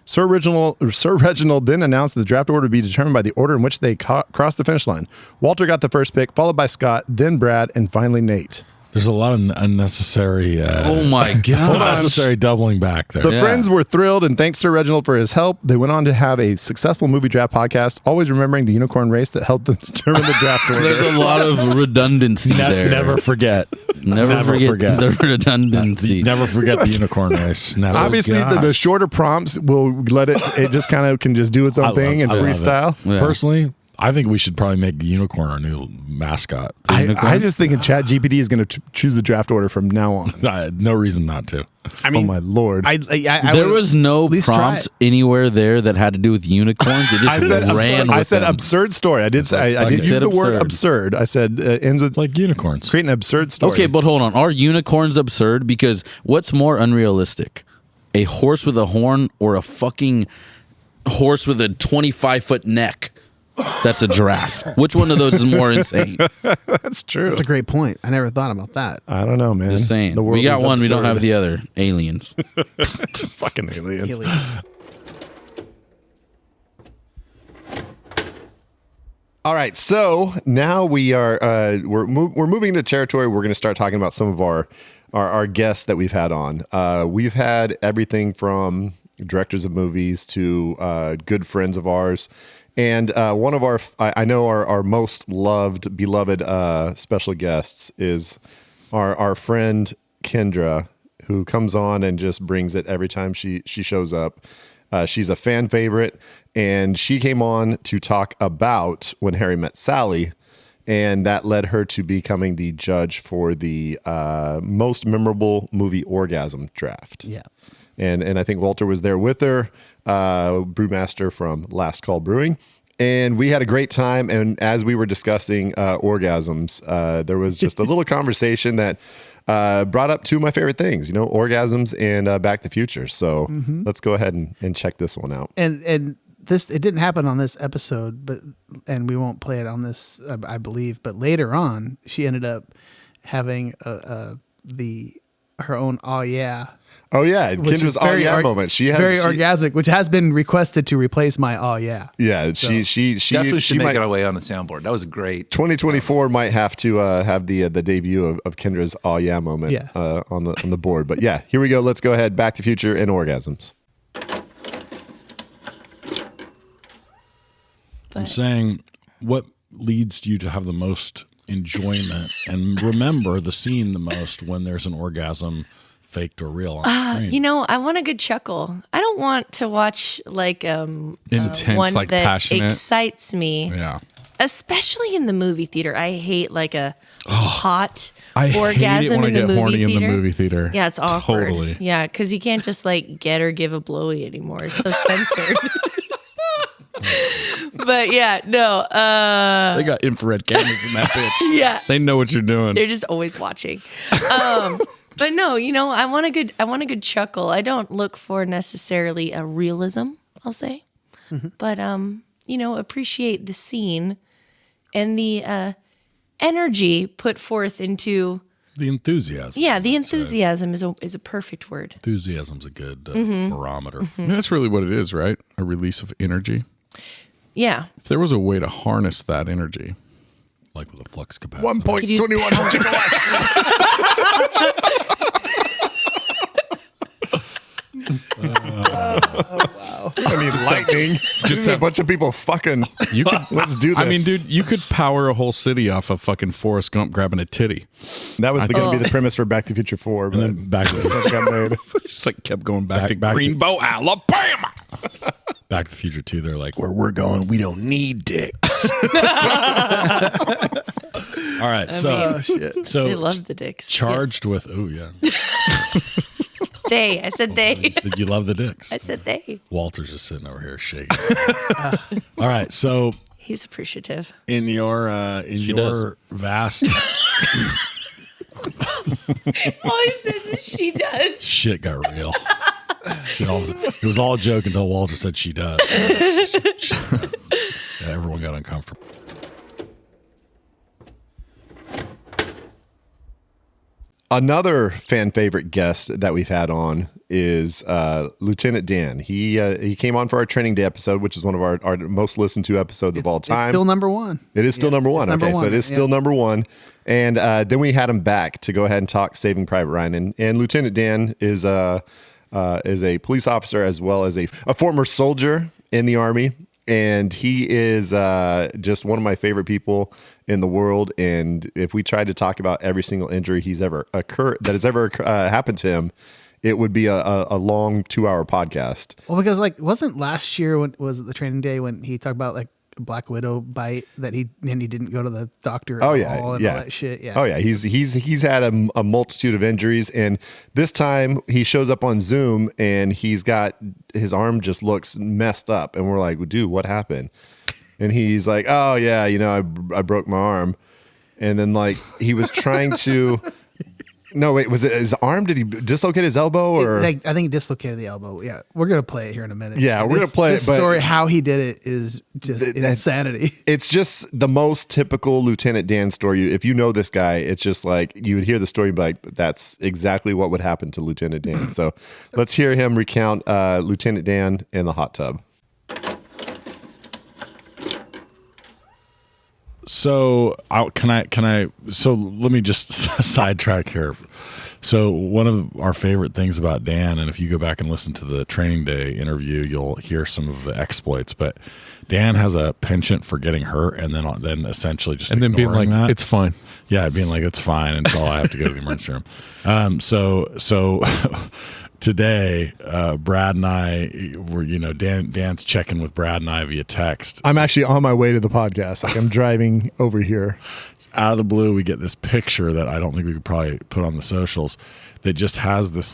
Speaker 8: Sir Reginald then announced the draft order to be determined by the order in which they crossed the finish line. Walter got the first pick, followed by Scott, then Brad, and finally Nate.
Speaker 10: There's a lot of unnecessary.
Speaker 7: Oh my god!
Speaker 10: Unnecessary doubling back there.
Speaker 8: The friends were thrilled and thanked Sir Reginald for his help. They went on to have a successful movie draft podcast, always remembering the unicorn race that helped them determine the draft order.
Speaker 7: There's a lot of redundancy there.
Speaker 10: Never forget.
Speaker 7: Never forget the redundancy.
Speaker 10: Never forget the unicorn race. Never.
Speaker 8: Obviously, the shorter prompts will let it just kind of can just do its own thing and
Speaker 10: I love
Speaker 8: freestyle.
Speaker 10: it. Personally, I think we should probably make unicorn our new mascot.
Speaker 8: I just think Chat GPT is going to choose the draft order from now on.
Speaker 10: No reason not to.
Speaker 3: I mean,
Speaker 8: oh my lord!
Speaker 7: There was no prompt anywhere there that had to do with unicorns. It just ran.
Speaker 8: I said absurd story. I did say I did use the word absurd. I said ends with
Speaker 10: like unicorns.
Speaker 8: Create an absurd story.
Speaker 7: Okay, but hold on. Are unicorns absurd? Because what's more unrealistic? A horse with a horn or a fucking horse with a 25-foot neck? That's a giraffe. Which one of those is more insane?
Speaker 8: That's true.
Speaker 3: That's a great point. I never thought about that.
Speaker 8: I don't know, man.
Speaker 7: Just saying.
Speaker 8: The world
Speaker 7: We got
Speaker 8: is
Speaker 7: one. We don't
Speaker 8: absurd.
Speaker 7: have the other. Aliens.
Speaker 8: Fucking aliens. All right, so now we are we're moving into territory. We're going to start talking about some of our guests that we've had on. We've had everything from directors of movies to good friends of ours. And one of I know our most beloved special guests is our friend Kendra, who comes on and just brings it every time she shows up. She's a fan favorite, and she came on to talk about When Harry Met Sally, and that led her to becoming the judge for the most memorable movie orgasm draft.
Speaker 3: Yeah.
Speaker 8: And I think Walter was there with her, brewmaster from Last Call Brewing. And we had a great time. And as we were discussing orgasms, there was just a little conversation that brought up two of my favorite things, orgasms and Back to the Future. So let's go ahead and check this one out.
Speaker 3: And this, it didn't happen on this episode, and we won't play it on this, I believe. But later on, she ended up having her own "oh yeah."
Speaker 8: Oh yeah, Kendra's "oh yeah" moment. She has
Speaker 3: very orgasmic, which has been requested to replace my "oh yeah."
Speaker 8: Yeah,
Speaker 5: So
Speaker 8: she
Speaker 5: definitely should make
Speaker 8: might,
Speaker 5: it our way on the soundboard. That was a great.
Speaker 8: 2024 might have to have the debut of Kendra's "oh yeah" moment on the board. But yeah, here we go. Let's go ahead. Back to Future and orgasms.
Speaker 10: I'm saying, what leads you to have the most enjoyment and remember the scene the most when there's an orgasm, faked or real on screen?
Speaker 11: I want a good chuckle. I don't want to watch
Speaker 2: intense,
Speaker 11: one
Speaker 2: like
Speaker 11: that
Speaker 2: passionate.
Speaker 11: excites me.
Speaker 2: Yeah.
Speaker 11: especially in the movie theater. I hate like a hot
Speaker 2: I
Speaker 11: orgasm
Speaker 2: hate it when
Speaker 11: in the
Speaker 2: I get
Speaker 11: movie
Speaker 2: horny
Speaker 11: theater.
Speaker 2: in the movie theater.
Speaker 11: Yeah, it's awkward.
Speaker 2: Totally.
Speaker 11: Yeah, because you can't just like get or give a blowy anymore. It's so censored. But yeah, no.
Speaker 2: They got infrared cameras in that bitch.
Speaker 11: Yeah,
Speaker 2: They know what you're doing.
Speaker 11: they're just always watching. But no, I want a good chuckle. I don't look for necessarily a realism, I'll say, but appreciate the scene and the energy put forth into
Speaker 10: The enthusiasm.
Speaker 11: Yeah, the enthusiasm is a perfect word.
Speaker 10: Enthusiasm's a good barometer.
Speaker 2: That's really what it is, right? A release of energy.
Speaker 11: Yeah.
Speaker 2: If there was a way to harness that energy,
Speaker 10: like with a flux capacitor.
Speaker 4: 1.21
Speaker 8: Wow.
Speaker 4: I mean, lightning. Just a bunch of people fucking.
Speaker 2: you could.
Speaker 4: Let's do this.
Speaker 2: I mean, dude, you could power a whole city off of fucking Forrest Gump grabbing a titty.
Speaker 8: That was going to be the premise for Back to the Future 4. But
Speaker 10: And then back to
Speaker 8: got made.
Speaker 2: Just like kept going back to
Speaker 10: back-
Speaker 2: Greenbow, Alabama.
Speaker 10: Back to the Future 2, they're like, where we're going, we don't need dicks. All right, so
Speaker 11: They love the dicks.
Speaker 10: charged with, oh yeah,
Speaker 11: They. I said they.
Speaker 10: you said you love the dicks.
Speaker 11: I said they.
Speaker 10: Walter's just sitting over here shaking. All right, so
Speaker 11: He's appreciative.
Speaker 10: in your vast
Speaker 11: All he says is she does.
Speaker 10: shit got real. It was all a joke until Walter said she does. Yeah, everyone got uncomfortable.
Speaker 4: Another fan favorite guest that we've had on is Lieutenant Dan. He came on for our training day episode, which is one of our most listened to episodes of all time.
Speaker 3: It's still number one.
Speaker 4: It is still number one.
Speaker 3: Number
Speaker 4: Okay,
Speaker 3: one.
Speaker 4: so it is still number one. And then we had him back to go ahead and talk Saving Private Ryan. And Lieutenant Dan is a police officer as well as a former soldier in the Army. And he is just one of my favorite people in the world. And if we tried to talk about every single injury that has ever happened to him, it would be a long 2-hour podcast.
Speaker 3: Well, because wasn't last year when was it the training day when he talked about like a black widow bite that he didn't go to the doctor at all and all that shit. Yeah.
Speaker 4: Oh yeah. He's had a multitude of injuries, and this time he shows up on Zoom and he's got his arm just looks messed up, and we're like, well, dude, what happened? And he's like, oh yeah, I broke my arm, and then like he was trying to. No, wait, was it his arm? Did he dislocate his elbow or?
Speaker 3: I think he dislocated the elbow. Yeah. We're going to play it here in a minute.
Speaker 4: Yeah, we're going to play
Speaker 3: this
Speaker 4: it. But
Speaker 3: story, how he did it is just insanity.
Speaker 4: It's just the most typical Lieutenant Dan story. If you know this guy, it's just like you would hear the story and be like, that's exactly what would happen to Lieutenant Dan. So let's hear him recount Lieutenant Dan in the hot tub.
Speaker 10: So so let me just sidetrack here. So one of our favorite things about Dan, and if you go back and listen to the training day interview, you'll hear some of the exploits, but Dan has a penchant for getting hurt and then essentially just
Speaker 2: being like,
Speaker 10: that.
Speaker 2: it's fine.
Speaker 10: Yeah, being like, it's fine until I have to go to the emergency room. So today, Brad and I were, Dan's checking with Brad and I via text.
Speaker 8: I'm actually on my way to the podcast. Like I'm driving over here.
Speaker 10: Out of the blue, we get this picture that I don't think we could probably put on the socials that just has this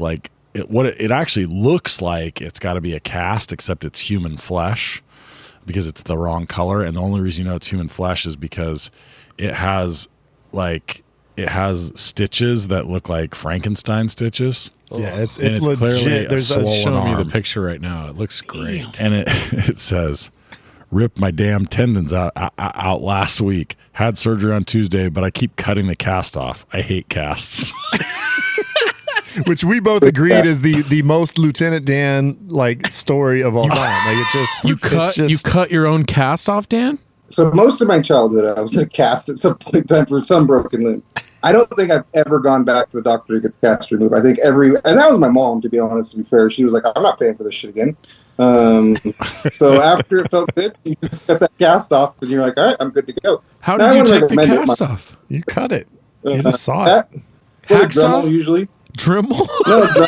Speaker 10: it actually looks like it's got to be a cast, except it's human flesh because it's the wrong color. And the only reason it's human flesh is because it has stitches that look like Frankenstein stitches.
Speaker 8: Yeah, it's
Speaker 10: legit.
Speaker 8: legit.
Speaker 10: There's
Speaker 2: Showing me the picture right now. It looks great.
Speaker 10: And it says, ripped my damn tendons out last week. Had surgery on Tuesday, but I keep cutting the cast off. I hate casts.
Speaker 8: Which we both agreed is the most Lieutenant Dan story of all time. Like it's just
Speaker 2: you cut your own cast off, Dan?
Speaker 12: So most of my childhood, I was in a cast at some point in time for some broken limb. I don't think I've ever gone back to the doctor to get the cast removed. I think and that was my mom, to be honest, to be fair. She was like, I'm not paying for this shit again. So after it felt good, you just cut that cast off and you're like, all right, I'm good to go.
Speaker 2: How did you take the cast off?
Speaker 8: You cut it. You just saw it.
Speaker 12: Dremel usually.
Speaker 2: Dremel?
Speaker 12: No,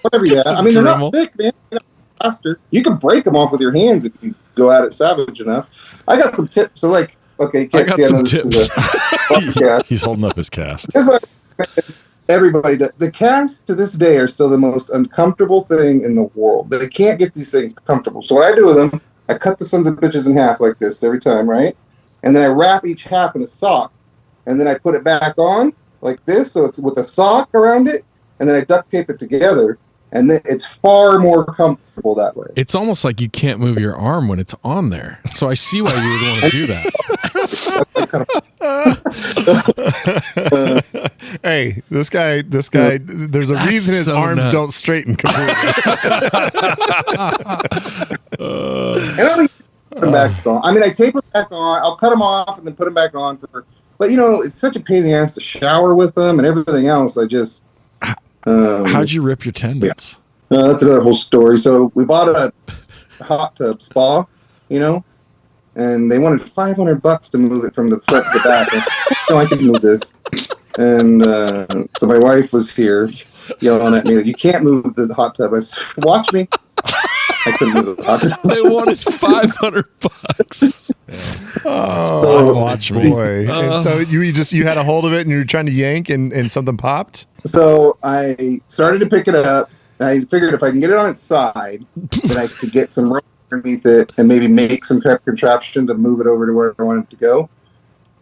Speaker 12: whatever you have. I mean, they're not thick, man. They're not plaster. You can break them off with your hands if you go at it savage enough. I got some tips. So okay, you
Speaker 10: I
Speaker 12: can't
Speaker 10: got
Speaker 12: see. I
Speaker 10: some
Speaker 12: know this
Speaker 10: tips.
Speaker 12: is a podcast.
Speaker 10: He's holding up his cast.
Speaker 12: Here's what I recommend everybody the casts to this day are still the most uncomfortable thing in the world. They can't get these things comfortable. So what I do with them, I cut the sons of bitches in half like this every time, right? And then I wrap each half in a sock, and then I put it back on like this, so it's with a sock around it, and then I duct tape it together, and then it's far more comfortable that way.
Speaker 2: It's almost like you can't move your arm when it's on there. So I see why you would want to do that.
Speaker 8: Hey, this guy, there's a reason his
Speaker 2: so
Speaker 8: arms
Speaker 2: nuts.
Speaker 8: don't straighten completely.
Speaker 12: And I'll put them back on. I mean, I tape them back on. I'll cut them off and then put them back on. But, it's such a pain in the ass to shower with them and everything else. I just...
Speaker 10: How'd you rip your tendons?
Speaker 12: Yeah. That's another whole story. So we bought a hot tub spa, and they wanted $500 to move it from the front to the back. I said, no, I can move this. And so my wife was here yelling at me, like, you can't move the hot tub. I said, watch me. I couldn't move the hot tub.
Speaker 2: They wanted $500.
Speaker 8: Oh,
Speaker 10: watch me.
Speaker 8: Boy. And so you had a hold of it and you were trying to yank and something popped?
Speaker 12: So I started to pick it up. And I figured if I can get it on its side, that I could get some rope underneath it and maybe make some kind of contraption to move it over to where I wanted it to go.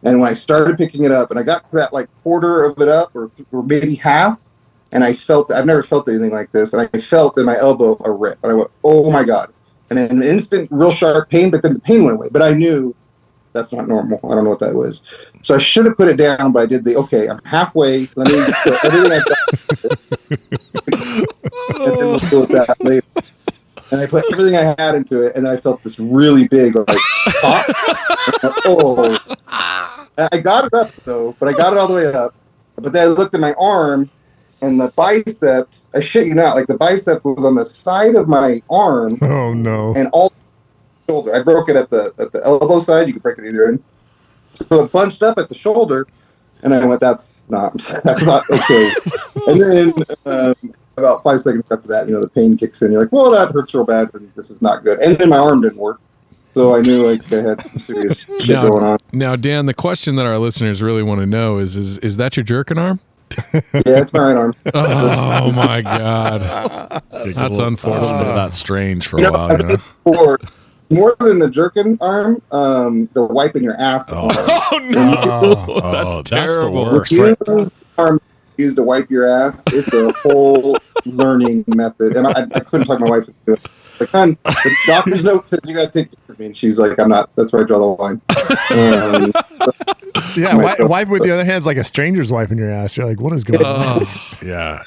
Speaker 12: And when I started picking it up, and I got to that like quarter of it up, or maybe half, and I've never felt anything like this, and I felt in my elbow a rip, and I went, oh my God. And then an instant, real sharp pain, but then the pain went away. But I knew that's not normal. I don't know what that was. So I should have put it down, but I did I'm halfway. Let me put everything I've got. And then we'll deal with that later. And I put everything I had into it, and then I felt this really big, like, pop. Oh. And I got it up, though, but I got it all the way up. But then I looked at my arm, and the bicep, I shit you not, like the bicep was on the side of my arm.
Speaker 8: Oh, no.
Speaker 12: And all the shoulder. I broke it at the elbow side. You can break it either end. So it bunched up at the shoulder, and I went, that's not okay. And then about 5 seconds after that, the pain kicks in. You're like, well, that hurts real bad, but this is not good. And then my arm didn't work. So I knew I had some serious shit going on.
Speaker 2: Now, Dan, the question that our listeners really want to know is that your jerking arm?
Speaker 12: Yeah, it's my right arm.
Speaker 2: Oh my God, that's unfortunate.
Speaker 10: That's strange for a while.
Speaker 12: For more than the jerking arm, the wiping your ass.
Speaker 2: Oh no, that's terrible.
Speaker 10: That's the worst.
Speaker 12: Use arm used to wipe your ass. It's a whole learning method, and I couldn't talk my wife into it. Like, hon, the doctor's note says you got to take it from me, and she's like, I'm not. That's where I draw the line.
Speaker 8: Yeah, wife with the other hand is like a stranger's wife in your ass. You're like, what is going on?
Speaker 10: Yeah,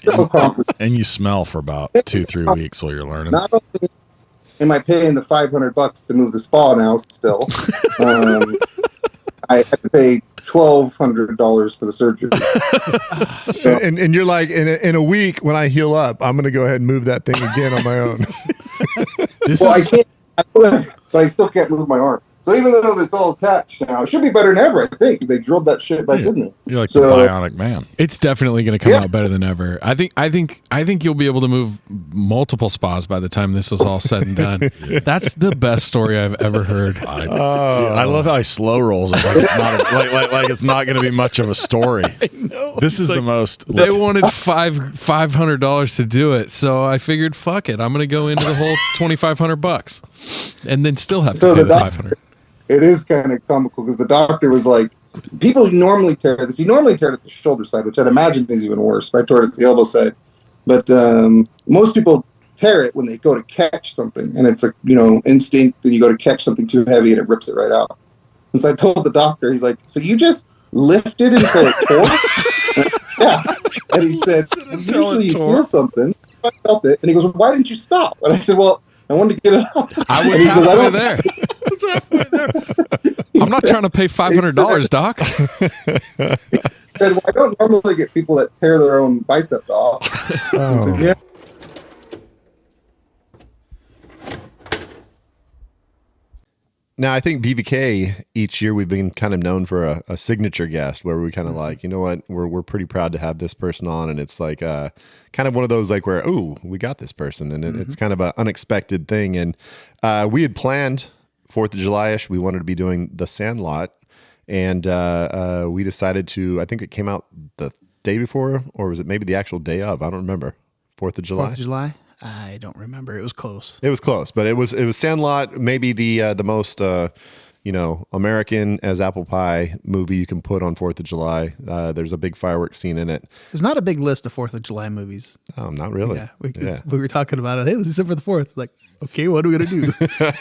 Speaker 12: so
Speaker 10: and you smell for about 2-3 weeks while you're learning.
Speaker 12: Not only am I paying the $500 to move the spa now, still, I had to pay $1,200 for the surgery.
Speaker 8: And you're like, in a week when I heal up, I'm going to go ahead and move that thing again on my own.
Speaker 12: I can't, but I still can't move my arm. So even though it's all attached now, it should be better than ever, I think, because they drilled that shit back in there.
Speaker 10: You're like the bionic man.
Speaker 2: It's definitely going to come out better than ever. I think you'll be able to move multiple spas by the time this is all said and done. That's the best story I've ever heard.
Speaker 10: I love how he slow rolls it like it's not like it's not going to be much of a story.
Speaker 2: I know.
Speaker 10: This is the most.
Speaker 2: They wanted $500 to do it, so I figured, fuck it, I'm going to go into the whole $2,500, and then still have to pay the $500.
Speaker 12: It is kind of comical because the doctor was like, people normally tear this. You normally tear it at the shoulder side, which I'd imagine is even worse. I tore it at the elbow side. But most people tear it when they go to catch something. And it's instinct that you go to catch something too heavy and it rips it right out. And so I told the doctor, he's like, so you just lifted until it tore? Yeah. And he said, usually you feel something. I felt it. And he goes, well, why didn't you stop? And I said, well, I wanted to get it out.
Speaker 2: I was halfway there. I'm not trying to pay $500, Doc.
Speaker 12: He said, well, I don't normally get people that tear their own bicep off.
Speaker 8: Oh.
Speaker 12: Said, yeah.
Speaker 4: Now, I think BVK, each year we've been kind of known for a signature guest where we kind of like, you know what, we're pretty proud to have this person on. And it's like kind of one of those like where, oh, we got this person. And it's kind of an unexpected thing. And we had planned 4th of July-ish, we wanted to be doing The Sandlot. And we decided to, I think it came out the day before, or was it maybe the actual day of? I don't remember. 4th of July?
Speaker 3: 4th of July? I don't remember. It was close.
Speaker 4: It was close, but it was Sandlot, maybe the most American as apple pie movie you can put on 4th of July. There's a big fireworks scene in it.
Speaker 3: There's not a big list of 4th of July movies.
Speaker 4: Oh, not really.
Speaker 3: Yeah, we were talking about it. Hey, let's do something for the 4th. Like, okay, what are we gonna do?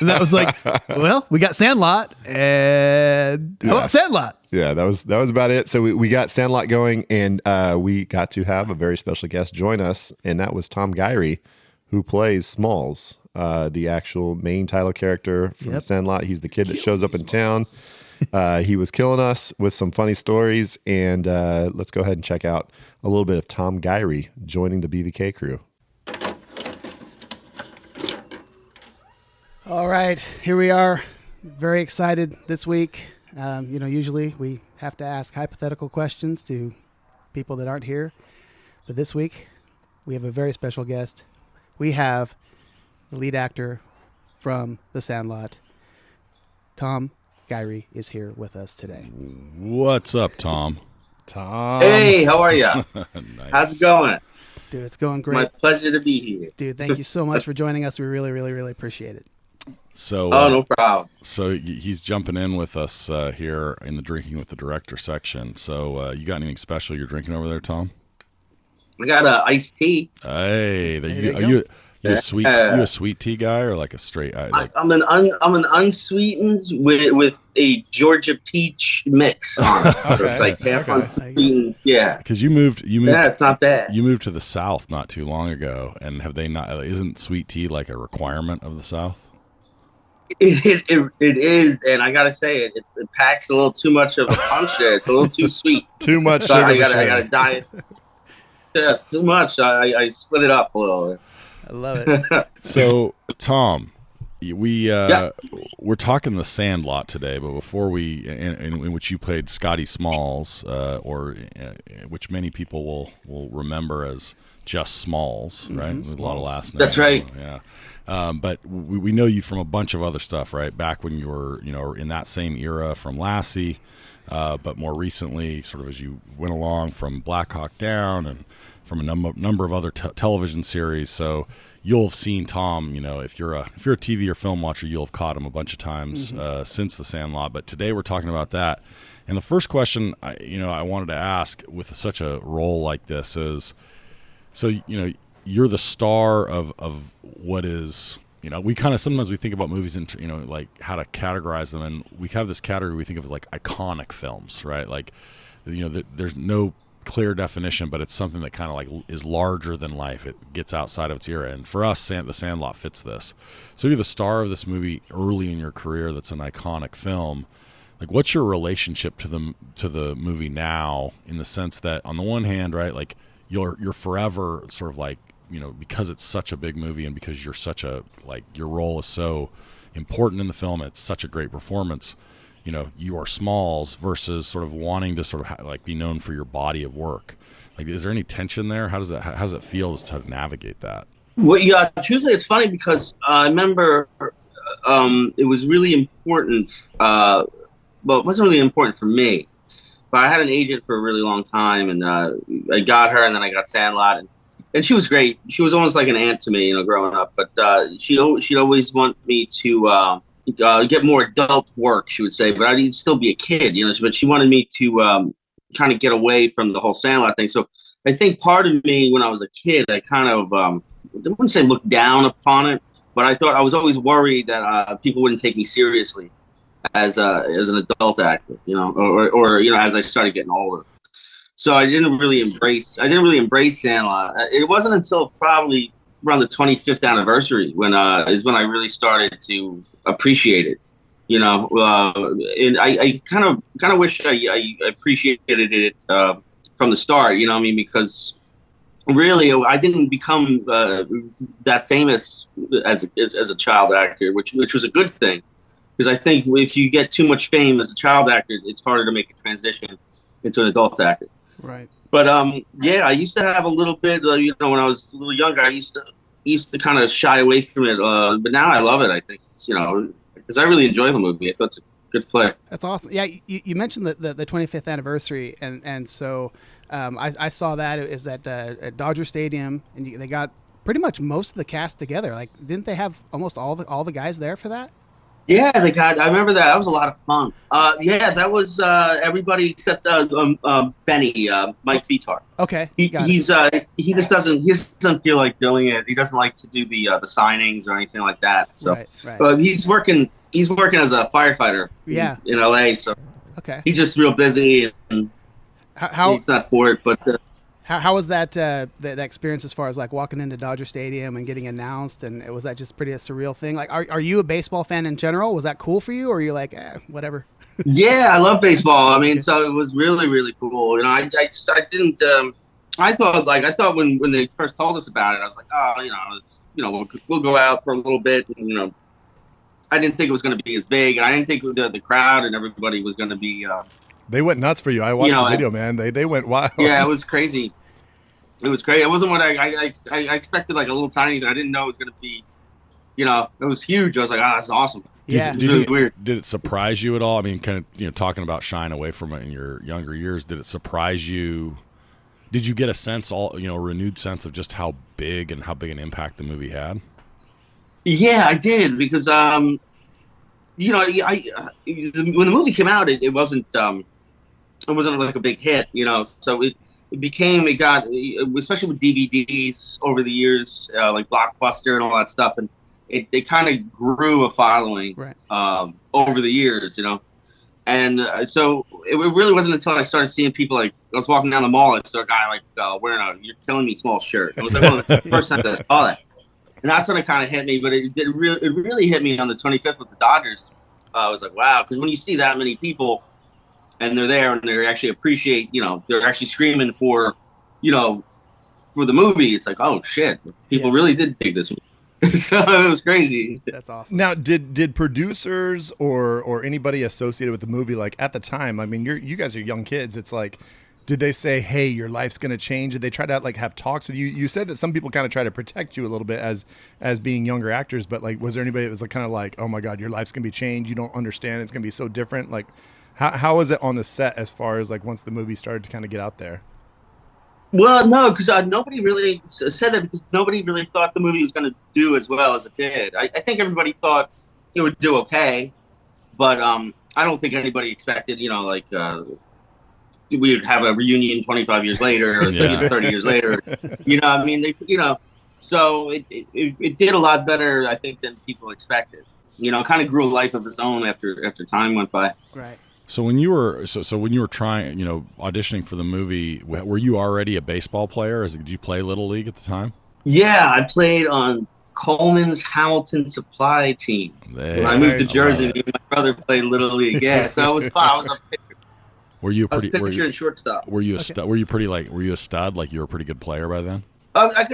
Speaker 3: And that was like, well, we got Sandlot, and how about Sandlot?
Speaker 4: Yeah, that was about it. So we got Sandlot going, and we got to have a very special guest join us, and that was Tom Gyrie, who plays Smalls, the actual main title character from Sandlot. He's the kid that shows up in town. He was killing us with some funny stories, and let's go ahead and check out a little bit of Tom Gyrie joining the BVK crew.
Speaker 3: All right, here we are. Very excited this week. Usually we have to ask hypothetical questions to people that aren't here, but this week we have a very special guest. We have the lead actor from The Sandlot. Tom Gyrie is here with us today.
Speaker 10: What's up, Tom?
Speaker 13: Hey, how are you?
Speaker 10: Nice.
Speaker 13: How's it going?
Speaker 3: Dude, it's going great.
Speaker 13: My pleasure to be here.
Speaker 3: Dude, thank you so much for joining us. We really, really, really appreciate it.
Speaker 10: So,
Speaker 13: no problem.
Speaker 10: So he's jumping in with us here in the Drinking with the Director section. So you got anything special you're drinking over there, Tom?
Speaker 13: I got a iced tea.
Speaker 10: Hey, are you a sweet tea guy or like a straight?
Speaker 13: I'm an unsweetened with a Georgia peach mix on it. So it's like half unsweetened. Yeah,
Speaker 10: because you moved.
Speaker 13: Yeah, it's not bad.
Speaker 10: You moved to the South not too long ago, and have they not? Isn't sweet tea like a requirement of the South?
Speaker 13: It is, and I gotta say it packs a little too much of a punch there. It's a little too sweet.
Speaker 4: Too much.
Speaker 13: So I gotta diet. Yeah, too much. I split it up a little.
Speaker 3: I love it.
Speaker 10: So, Tom, we're talking The Sandlot today, but before in which you played Scotty Smalls, which many people will remember as just Smalls, right? With a lot of last names.
Speaker 13: That's right.
Speaker 10: Yeah. But we know you from a bunch of other stuff, right? Back when you were, in that same era from Lassie, but more recently, sort of as you went along from Black Hawk Down and from a number of other television series. So you'll have seen Tom, if you're a TV or film watcher, you'll have caught him a bunch of times since The Sandlot. But today we're talking about that. And the first question I wanted to ask with such a role like this is, so you're the star of what is, we kind of sometimes we think about movies and like how to categorize them, and we have this category we think of as like iconic films, right? Like there's no clear definition, but it's something that kind of like is larger than life. It gets outside of its era, and for us, The Sandlot fits this. So you're the star of this movie early in your career. That's an iconic film. Like, what's your relationship to the movie now? In the sense that, on the one hand, right, like you're forever sort of like because it's such a big movie and because you're such a your role is so important in the film. It's such a great performance. You are Smalls versus sort of wanting to sort of be known for your body of work. Like, is there any tension there? How does it feel to navigate that?
Speaker 13: Well, yeah, truthfully, it's funny because I remember it was really important. Well, it wasn't really important for me, but I had an agent for a really long time, and I got her, and then I got Sandlot, and she was great. She was almost like an aunt to me, growing up. But she'd always want me to get more adult work, she would say, but I'd still be a kid, but she wanted me to kind of get away from the whole Sandlot thing. So I think part of me when I was a kid, I kind of, I wouldn't say looked down upon it, but I thought I was always worried that people wouldn't take me seriously as an adult actor, or as I started getting older. So I didn't really embrace Sandlot. It wasn't until probably around the 25th anniversary when I really started to appreciate it, and I kind of wish I appreciated it from the start, because really I didn't become that famous as a child actor, which was a good thing, because I think if you get too much fame as a child actor, it's harder to make a transition into an adult actor.
Speaker 3: Right.
Speaker 13: But I used to have a little bit, when I was a little younger, I used to kind of shy away from it, but now I love it. I think it's, because I really enjoy the movie. I thought it's a good flick.
Speaker 3: That's awesome. Yeah, you mentioned the 25th anniversary, and so I saw that it was at Dodger Stadium, and they got pretty much most of the cast together. Like, didn't they have almost all the guys there for that?
Speaker 13: Yeah, I remember that. That was a lot of fun. Yeah, that was everybody except Benny, Mike Vitar.
Speaker 3: Okay,
Speaker 13: he just doesn't feel like doing it. He doesn't like to do the signings or anything like that. So,
Speaker 3: right.
Speaker 13: He's working as a firefighter.
Speaker 3: Yeah.
Speaker 13: in LA. So,
Speaker 3: okay,
Speaker 13: he's just real busy and he's not for it. But
Speaker 3: how was that that experience as far as like walking into Dodger Stadium and getting announced? And was that just pretty a surreal thing? Like, are you a baseball fan in general? Was that cool for you, or are you like, whatever?
Speaker 13: Yeah, I love baseball. I mean, so it was really, really cool. You know, I thought when they first told us about it, I was like, oh, we'll go out for a little bit. And, I didn't think it was going to be as big, and I didn't think the crowd and everybody was going to be.
Speaker 8: They went nuts for you. I watched the video, man. They went wild.
Speaker 13: Yeah, it was crazy. It was great. It wasn't what I expected, like a little tiny thing. I didn't know it was going to be, it was huge. I was like, that's awesome.
Speaker 3: Yeah.
Speaker 13: It was really weird.
Speaker 10: Did it surprise you at all? I mean, kind of, talking about shying away from it in your younger years, did it surprise you? Did you get a sense, a renewed sense of just how big an impact the movie had?
Speaker 13: Yeah, I did, because, when the movie came out, it wasn't like a big hit, so it got, especially with DVDs over the years, like Blockbuster and all that stuff, and they kind of grew a following over the years, and so it really wasn't until I started seeing people, like, I was walking down the mall and saw a guy like wearing a "You're Killing Me" small shirt. It was like one of the first times I saw that, and that's when it kind of hit me. But it really hit me on the 25th with the Dodgers. I was like, wow, because when you see that many people and they're there and they actually appreciate, they're actually screaming for the movie, it's like, oh shit, people really did dig this movie. So it was crazy.
Speaker 3: That's awesome.
Speaker 8: Now, did producers or anybody associated with the movie, like at the time, I mean, you guys are young kids. It's like, did they say, hey, your life's going to change? Did they try to have talks with you? You said that some people kind of try to protect you a little bit as being younger actors, but was there anybody that was kind of like, oh my God, your life's going to be changed. You don't understand. It's going to be so different. Like, how was it on the set as far as once the movie started to kind of get out there?
Speaker 13: Well, no, because nobody really said that, because nobody really thought the movie was going to do as well as it did. I think everybody thought it would do okay, but I don't think anybody expected, we would have a reunion 25 years later or 30 years later. I mean, so it did a lot better, I think, than people expected. Kind of grew a life of its own after time went by.
Speaker 3: Right.
Speaker 10: So when you were trying, auditioning for the movie, were you already a baseball player? Did you play Little League at the time?
Speaker 13: Yeah, I played on Coleman's Hamilton Supply team. When I moved to Jersey, me and my brother played Little League. Yeah, so it was fun. I was a pitcher.
Speaker 10: Were you
Speaker 13: and shortstop?
Speaker 10: Were you a stud? Were you a stud? Like, you were a pretty good player by then?
Speaker 13: I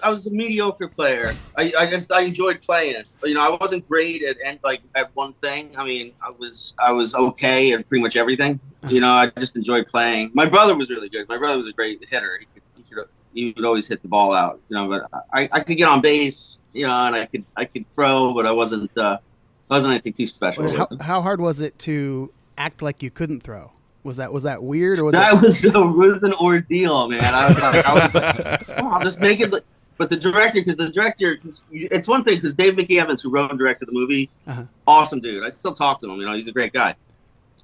Speaker 13: was a mediocre player. I enjoyed playing, but I wasn't great at one thing. I mean, I was okay at pretty much everything. I just enjoyed playing. My brother was really good. My brother was a great hitter. He would always hit the ball out. But I could get on base. And I could throw, but I wasn't anything too special.
Speaker 3: How hard was it to act like you couldn't throw? Was that weird, or was
Speaker 13: it was an ordeal, man? I was like, oh, I'll just make it. But the director, it's one thing, because Dave Mickey Evans, who wrote and directed the movie, awesome dude. I still talk to him. He's a great guy.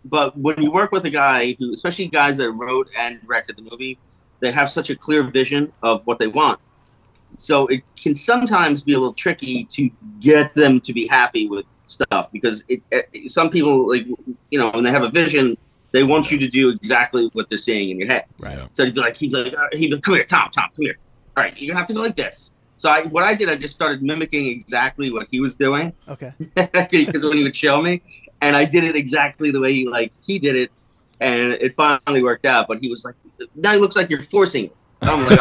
Speaker 13: But when you work with a guy who, especially guys that wrote and directed the movie, they have such a clear vision of what they want. So it can sometimes be a little tricky to get them to be happy with stuff, because some people, when they have a vision, they want you to do exactly what they're seeing in your head.
Speaker 10: Right.
Speaker 13: So he'd be like, come here, Tom, come here. All right, you're going to have to go like this. So I just started mimicking exactly what he was doing.
Speaker 3: Okay.
Speaker 13: Because when he would show me, and I did it exactly the way he did it, and it finally worked out. But he was like, now it looks like you're forcing it. I'm like,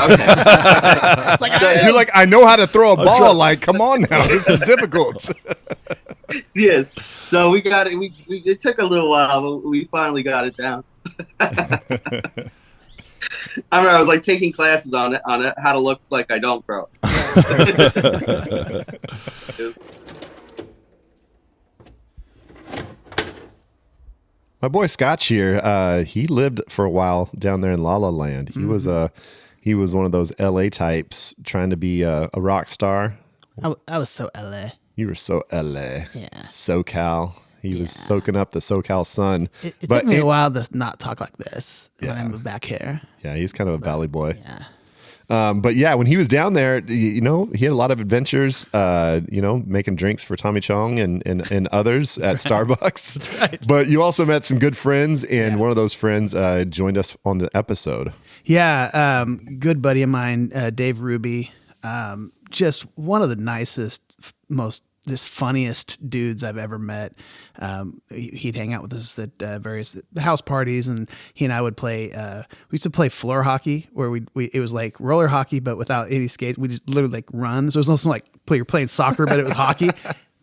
Speaker 13: okay.
Speaker 8: You're like, I know how to throw a ball. Like, come on now, this is difficult.
Speaker 13: Yes. So we got it. It took a little while, but we finally got it down. I remember I was taking classes on how to look like I don't throw.
Speaker 4: My boy Scotch here, he lived for a while down there in La La Land. He was one of those LA types trying to be a rock star.
Speaker 3: I was so LA.
Speaker 4: You were so LA.
Speaker 3: Yeah.
Speaker 4: SoCal. He was soaking up the SoCal sun.
Speaker 3: It took me a while to not talk like this when I
Speaker 4: Yeah.
Speaker 3: moved back here.
Speaker 4: Yeah, he's kind of a valley boy.
Speaker 3: Yeah.
Speaker 4: But yeah, when he was down there, he had a lot of adventures, making drinks for Tommy Chong and others at Starbucks.
Speaker 3: That's right.
Speaker 4: But you also met some good friends, and one of those friends joined us on the episode.
Speaker 3: Yeah, good buddy of mine, Dave Ruby, just one of the nicest, just funniest dudes I've ever met. He'd hang out with us at various house parties, and he and I would play. We used to play floor hockey, where it was like roller hockey, but without any skates. We just literally like run. So it was also like you're playing soccer, but it was hockey.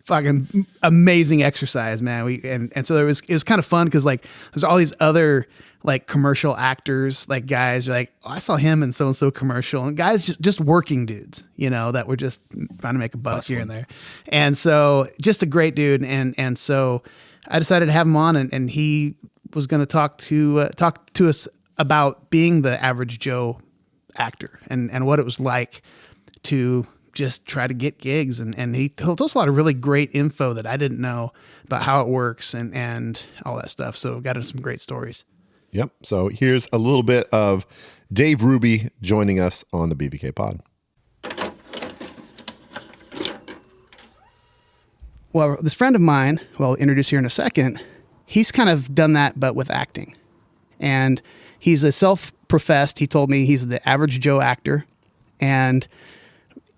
Speaker 3: Fucking amazing exercise, man. And so it was kind of fun because like there's all these other like commercial actors, like guys are like, oh, I saw him in so-and-so commercial, and guys just working dudes, that were just trying to make a buck here and there. And so just a great dude. And so I decided to have him on, and he was going to talk to us about being the average Joe actor and what it was like to just try to get gigs. And he told us a lot of really great info that I didn't know about how it works and all that stuff. So got into some great stories.
Speaker 4: Yep. So here's a little bit of Dave Ruby joining us on the BVK pod.
Speaker 3: Well, this friend of mine, who I'll introduce here in a second, he's kind of done that, but with acting. And he's a self-professed, he told me he's the average Joe actor. And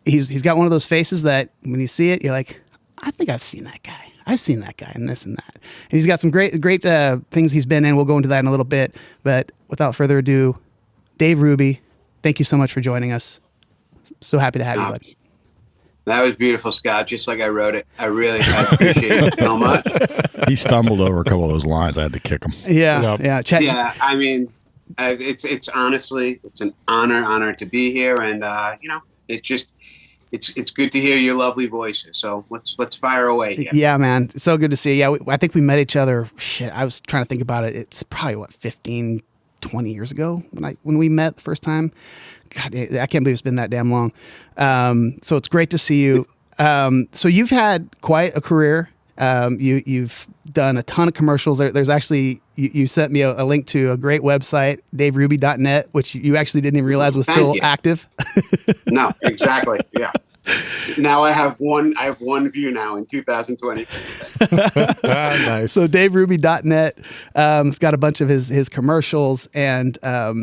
Speaker 3: he's got one of those faces that when you see it, you're like, I think I've seen that guy. I've seen that guy and this and that. And he's got some great things he's been in. We'll go into that in a little bit. But without further ado, Dave Ruby, thank you so much for joining us. So happy to have you, bud.
Speaker 14: That was beautiful, Scott. Just like I wrote it. I appreciate it so much.
Speaker 10: He stumbled over a couple of those lines. I had to kick him.
Speaker 3: Yeah.
Speaker 14: Yeah, I mean, it's honestly, it's an honor to be here. And, it's just... It's good to hear your lovely voices. So let's fire away here.
Speaker 3: Yeah, man. It's so good to see you. Yeah, I think we met each other. Shit, I was trying to think about it. It's probably 15, 20 years ago when we met the first time. God, I can't believe it's been that damn long. So it's great to see you. So you've had quite a career. You've done a ton of commercials. There's actually, you sent me a link to a great website, daveruby.net, which you actually didn't even realize was still active.
Speaker 14: No, exactly. Yeah. Now I have one view now in 2020.
Speaker 3: Nice. So daveruby.net, it's got a bunch of his commercials, and I'll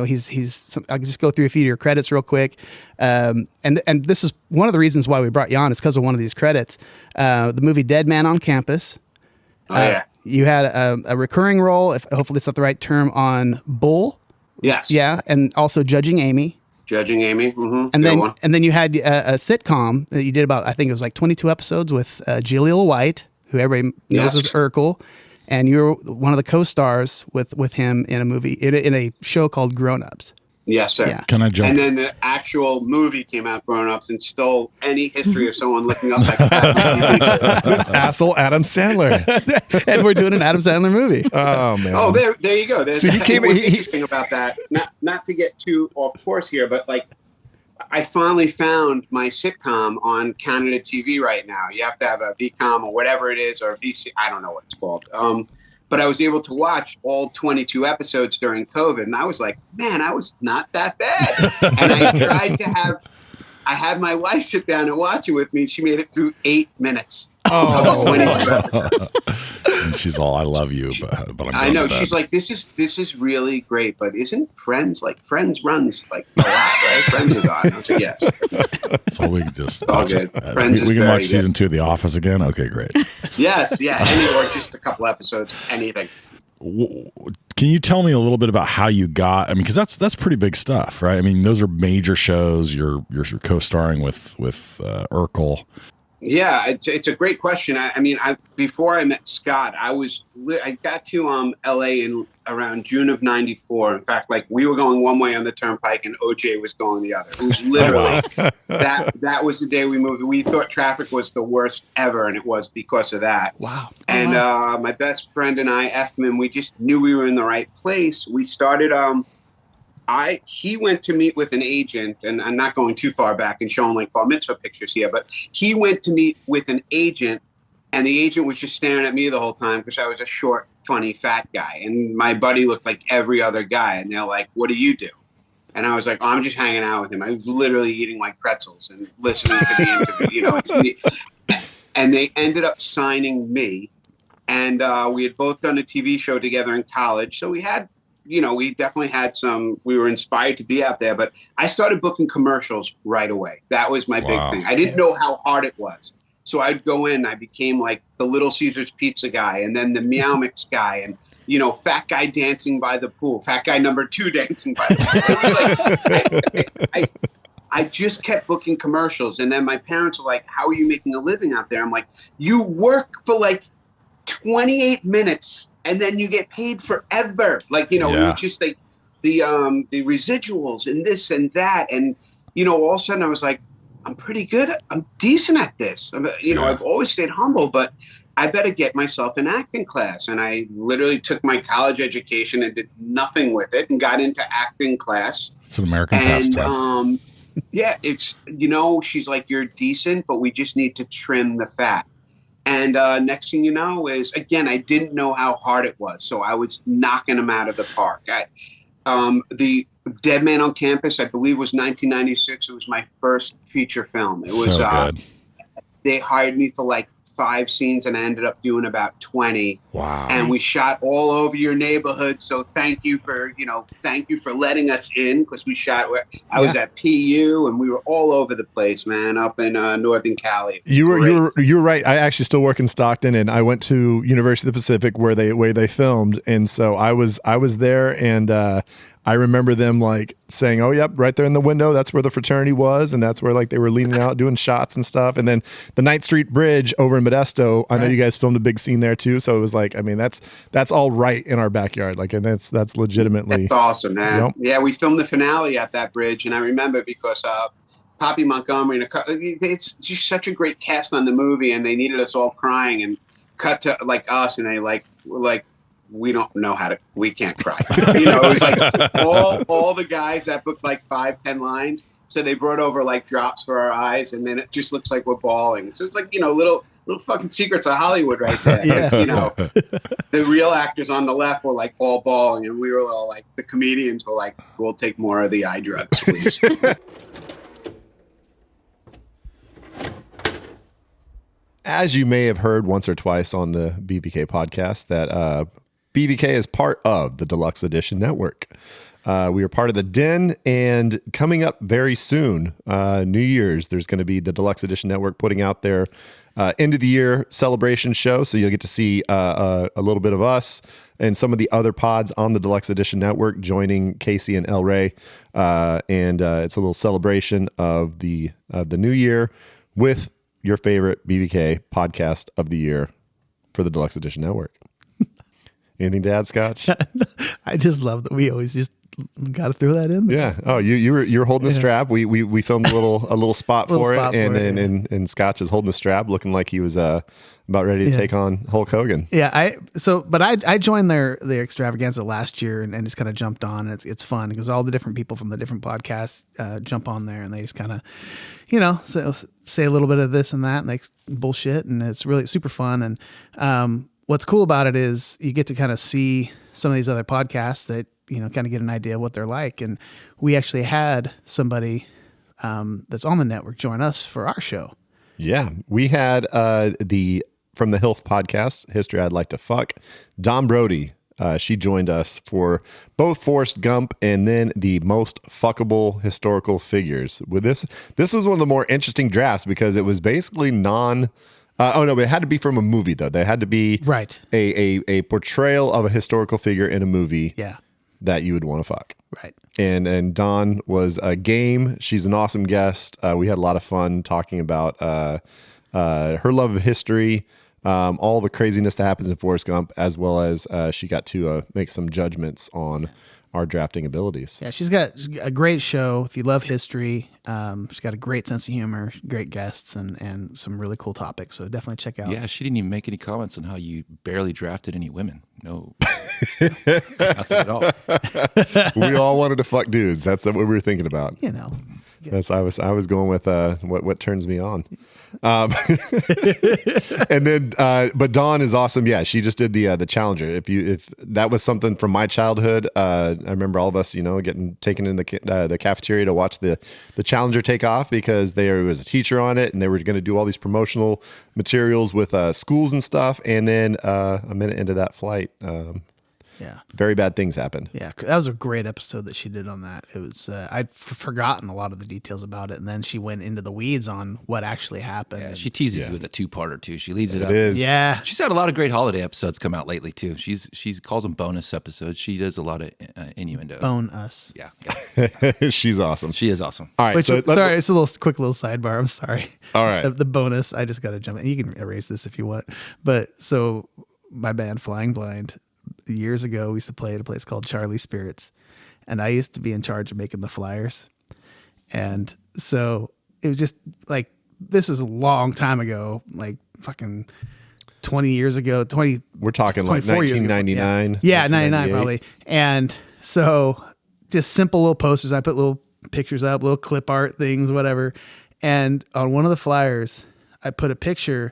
Speaker 3: just go through a few of your credits real quick. And this is one of the reasons why we brought you on, is because of one of these credits. The movie Dead Man on Campus.
Speaker 14: Oh, yeah.
Speaker 3: You had a recurring role, hopefully it's not the right term, on Bull.
Speaker 14: Yes.
Speaker 3: Yeah, and also Judging Amy.
Speaker 14: Judging Amy. Mm-hmm.
Speaker 3: And then you had a sitcom that you did about, I think it was like 22 episodes with Jaleel White, who everybody knows as Urkel. And you were one of the co-stars with him in a movie, in a show called Grown Ups.
Speaker 14: Yes, sir.
Speaker 3: Yeah.
Speaker 10: Can I jump?
Speaker 14: And then the actual movie came out, Grown Ups, and stole any history of someone looking up that.
Speaker 8: This asshole Adam Sandler.
Speaker 3: And we're doing an Adam Sandler movie.
Speaker 8: Oh, man.
Speaker 14: Oh, there you go.
Speaker 8: So he came.
Speaker 14: What's interesting about that? Not to get too off course here, but like, I finally found my sitcom on Canada TV right now. You have to have a VCOM or whatever it is, or VC. I don't know what it's called. But I was able to watch all 22 episodes during COVID, and I was like, man, I was not that bad. And I had my wife sit down and watch it with me. She made it through 8 minutes.
Speaker 10: Oh, and she's all, I love you, but I'm
Speaker 14: I know. She's like, this is really great, but isn't Friends runs like a lot, right? Friends is on. I said, yes.
Speaker 10: So we can just
Speaker 14: all good. Friends
Speaker 10: we can watch season 2 of The Office again. Okay, great.
Speaker 14: Yes, yeah, or just a couple episodes, anything.
Speaker 10: Can you tell me a little bit about how you got? I mean, because that's pretty big stuff, right? I mean, those are major shows. You're co-starring with Urkel.
Speaker 14: Yeah, it's a great question. I mean, before I met Scott, I got to LA in around June of '94. In fact, like we were going one way on the turnpike and OJ was going the other. It was literally that was the day we moved. We thought traffic was the worst ever, and it was because of that.
Speaker 3: Wow.
Speaker 14: And my best friend and I, Effman, we just knew we were in the right place. We started. He went to meet with an agent, and I'm not going too far back and showing like bar mitzvah pictures here, but he went to meet with an agent, and the agent was just staring at me the whole time because I was a short, funny, fat guy, and my buddy looked like every other guy, and they're like, "What do you do?" And I was like, "Oh, I'm just hanging out with him." I was literally eating like pretzels and listening to the interview, it's me. And they ended up signing me, and we had both done a TV show together in college, so we had. We definitely had we were inspired to be out there, but I started booking commercials right away. That was my big thing. I didn't know how hard it was. So I'd go in, I became like the Little Caesars pizza guy and then the Meow Mix guy and, fat guy dancing by the pool, fat guy number 2 dancing by the pool. I just kept booking commercials. And then my parents were like, "How are you making a living out there?" I'm like, "You work for like 28 minutes and then you get paid forever." Just like the residuals and this and that. And, all of a sudden I was like, I'm pretty good. I'm decent at this. I've always stayed humble, but I better get myself an acting class. And I literally took my college education and did nothing with it and got into acting class.
Speaker 10: It's an American pastime.
Speaker 14: She's like, "You're decent, but we just need to trim the fat." And next thing you know is, again, I didn't know how hard it was. So I was knocking them out of the park. The Dead Man on Campus, I believe, was 1996. It was my first feature film. It was
Speaker 10: so good.
Speaker 14: They hired me for like 5 scenes and I ended up doing about 20.
Speaker 10: Wow.
Speaker 14: And we shot all over your neighborhood. So thank you for letting us in, because we shot I was at PU and we were all over the place, man, up in Northern Cali.
Speaker 8: You were right. I actually still work in Stockton, and I went to University of the Pacific where they filmed, and so I was there, and I remember them like saying, "Oh, yep, right there in the window. That's where the fraternity was," and that's where like they were leaning out doing shots and stuff. And then the Ninth Street Bridge over in Modesto. I know you guys filmed a big scene there too. So it was like, I mean, that's all right in our backyard. Like, and that's legitimately
Speaker 14: that's awesome, man. Yeah, we filmed the finale at that bridge, and I remember because Poppy Montgomery it's just such a great cast on the movie, and they needed us all crying and cut to like us, and they were like. We don't know we can't cry. It was like all the guys that booked like 5-10 lines. So they brought over like drops for our eyes, and then it just looks like we're bawling. So it's like, little fucking secrets of Hollywood right there.
Speaker 8: Yeah.
Speaker 14: The real actors on the left were like all bawling, and we were all like, the comedians were like, "We'll take more of the eye drugs, please."
Speaker 4: As you may have heard once or twice on the BVK podcast, that BVK is part of the Deluxe Edition Network. We are part of the Den, and coming up very soon, New Year's, there's going to be the Deluxe Edition Network putting out their end of the year celebration show. So you'll get to see a little bit of us and some of the other pods on the Deluxe Edition Network joining Casey and El Rey. And it's a little celebration of the new year with your favorite BVK podcast of the year for the Deluxe Edition Network. Anything to add, Scotch?
Speaker 3: I just love that we always just got to throw that in there.
Speaker 4: Yeah. Oh, you're holding the strap. We filmed a little spot for it, and Scotch is holding the strap, looking like he was about ready to take on Hulk Hogan.
Speaker 3: Yeah. I joined their extravaganza last year and just kind of jumped on. It's fun because all the different people from the different podcasts jump on there, and they just kind of say a little bit of this and that, and they bullshit, and it's really super fun. And what's cool about it is you get to kind of see some of these other podcasts that, kind of get an idea of what they're like. And we actually had somebody that's on the network join us for our show.
Speaker 4: Yeah. We had from the HILF podcast, History I'd Like to Fuck, Dawn Brody. She joined us for both Forrest Gump and then the most fuckable historical figures. With this was one of the more interesting drafts because it was basically it had to be from a movie though. There had to be a portrayal of a historical figure in a movie that you would want to fuck.
Speaker 3: Right.
Speaker 4: And Dawn was a game. She's an awesome guest. We had a lot of fun talking about her love of history, all the craziness that happens in Forrest Gump, as well as she got to make some judgments on our drafting abilities.
Speaker 3: Yeah, she's got a great show. If you love history, she's got a great sense of humor, great guests, and some really cool topics. So definitely check out.
Speaker 5: Yeah, she didn't even make any comments on how you barely drafted any women. No, nothing at all.
Speaker 4: We all wanted to fuck dudes. That's what we were thinking about.
Speaker 3: You know,
Speaker 4: that's I was going with what turns me on. And then, but Dawn is awesome. Yeah, she just did the Challenger. If that was something from my childhood, I remember all of us, getting taken in the cafeteria to watch the Challenger take off because there was a teacher on it, and they were going to do all these promotional materials with schools and stuff. And then a minute into that flight, very bad things happened.
Speaker 3: Yeah, that was a great episode that she did on that. It was I'd forgotten a lot of the details about it, and then she went into the weeds on what actually happened.
Speaker 5: Yeah, she teases you with a two-parter too. She leads it up.
Speaker 4: Is.
Speaker 3: Yeah,
Speaker 5: she's had a lot of great holiday episodes come out lately too. She calls them bonus episodes. She does a lot of innuendo.
Speaker 3: Bone us.
Speaker 5: Yeah.
Speaker 4: She's awesome.
Speaker 5: She is awesome.
Speaker 4: All right.
Speaker 3: Sorry, it's a quick little sidebar. I'm sorry.
Speaker 4: All right.
Speaker 3: The bonus. I just got to jump in. You can erase this if you want. But so my band Flying Blind, years ago, we used to play at a place called Charlie Spirits, and I used to be in charge of making the flyers. And so it was just like, this is a long time ago, like fucking 20 years ago,
Speaker 4: we're talking like 1999.
Speaker 3: Yeah, 99 probably. And so just simple little posters. I put little pictures up, little clip art things, whatever. And on one of the flyers, I put a picture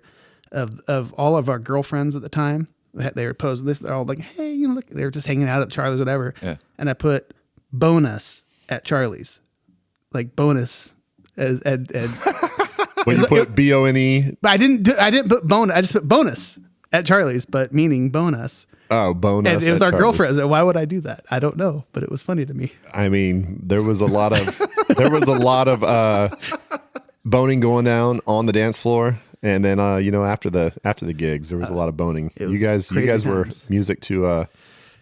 Speaker 3: of all of our girlfriends at the time. They were posing this. They're all like, hey, look, they were just hanging out at Charlie's, whatever. Yeah. And I put bonus at Charlie's, like bonus and
Speaker 4: when you put BONE.
Speaker 3: But I didn't put bonus. I just put bonus at Charlie's, but meaning bonus.
Speaker 4: Oh, bonus.
Speaker 3: And it was our
Speaker 4: Charlie's.
Speaker 3: girlfriends. Why would I do that? I don't know, but it was funny to me.
Speaker 4: I mean, there was a lot of boning going down on the dance floor. And then, after the gigs, there was a lot of boning. You guys were music to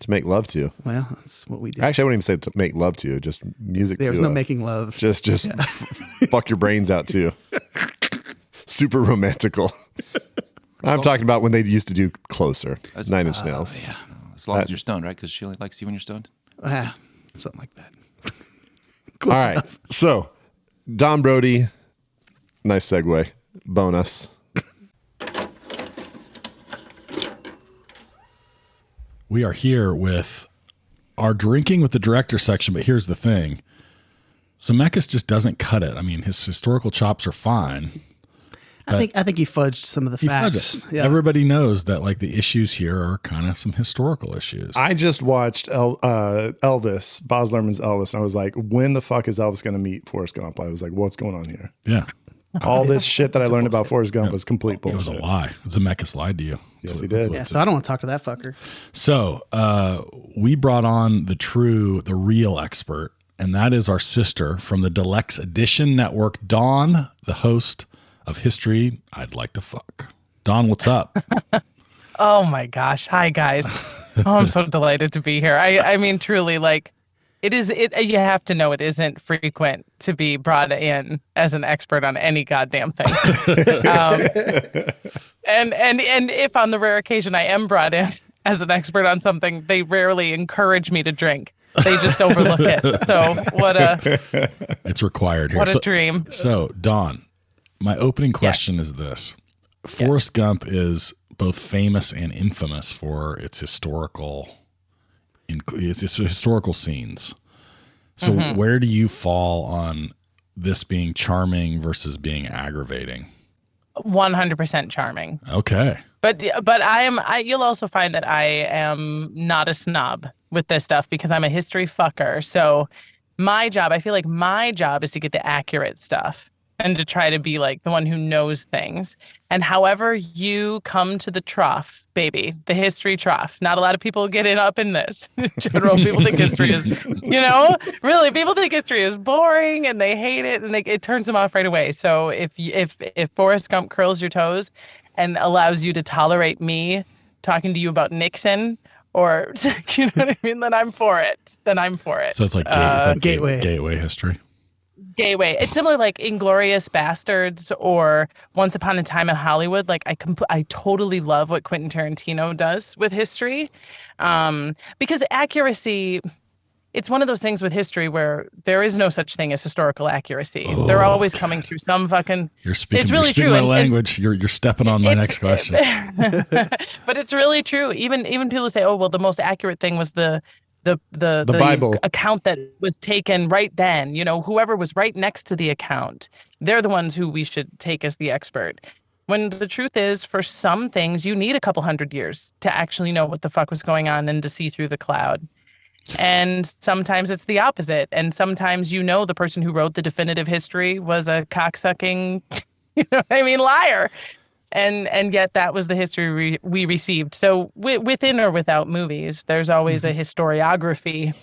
Speaker 4: make love to.
Speaker 3: Well, that's what we did.
Speaker 4: Actually, I wouldn't even say to make love to. Just music.
Speaker 3: There was no making love.
Speaker 4: Just fuck your brains out too. Super romantical. I'm talking about when they used to do Closer, Nine Inch Nails.
Speaker 5: Yeah, as long as you're stoned, right? Because she only likes you when you're stoned.
Speaker 3: Something like that.
Speaker 4: All right. Enough. So, Don Brody, nice segue. Bonus.
Speaker 10: We are here with our drinking with the director section, but here's the thing. Zemeckis just doesn't cut it. I mean, his historical chops are fine.
Speaker 3: I think he fudged some of the facts.
Speaker 10: Yeah. Everybody knows that like the issues here are kind of some historical issues.
Speaker 8: I just watched Elvis, Baz Luhrmann's Elvis, and I was like, when the fuck is Elvis going to meet Forrest Gump? I was like, what's going on here?
Speaker 10: Yeah.
Speaker 8: All this shit that I learned about Forrest Gump was complete bullshit.
Speaker 10: It was a lie. Zemeckis lied to you.
Speaker 8: Yes, he did.
Speaker 3: Yeah, so I don't want to talk to that fucker.
Speaker 10: So we brought on the real expert, and that is our sister from the Deluxe Edition Network, Dawn, the host of History I'd Like to Fuck. Dawn, what's up?
Speaker 15: Oh my gosh. Hi, guys. Oh, I'm so delighted to be here. I mean, truly, like, you have to know it isn't frequent to be brought in as an expert on any goddamn thing. And if on the rare occasion I am brought in as an expert on something, they rarely encourage me to drink. They just overlook it. So
Speaker 10: it's required here.
Speaker 15: What a dream.
Speaker 10: So Dawn, my opening question is this. Forrest Gump is both famous and infamous for its historical scenes. So where do you fall on this being charming versus being aggravating?
Speaker 15: 100% charming.
Speaker 10: Okay.
Speaker 15: But you'll also find that I am not a snob with this stuff because I'm a history fucker. So I feel like my job is to get the accurate stuff and to try to be like the one who knows things. And however you come to the trough, baby, the history trough. Not a lot of people get up in this. In general, people think history is, really, people think history is boring and they hate it and it turns them off right away. So if Forrest Gump curls your toes and allows you to tolerate me talking to you about Nixon, or you know what I mean, then I'm for it.
Speaker 10: So it's like gateway history.
Speaker 15: gateway. It's similar like Inglorious Bastards or Once Upon a Time in Hollywood. Like I totally love what Quentin Tarantino does with history, because accuracy. It's one of those things with history where there is no such thing as historical accuracy. They're always coming through some fucking.
Speaker 10: You're speaking.
Speaker 15: It's really
Speaker 10: you're speaking
Speaker 15: true.
Speaker 10: my language. You're stepping on my next question.
Speaker 15: But it's really true. Even people say, "Oh, well, the most accurate thing was the
Speaker 8: Bible
Speaker 15: account that was taken right then." You know, whoever was right next to the account, they're the ones who we should take as the expert. When the truth is, for some things, you need a couple hundred years to actually know what the fuck was going on and to see through the cloud. And sometimes it's the opposite. And sometimes, you know, the person who wrote the definitive history was a cocksucking, liar. And yet that was the history we received. So within or without movies, there's always a historiography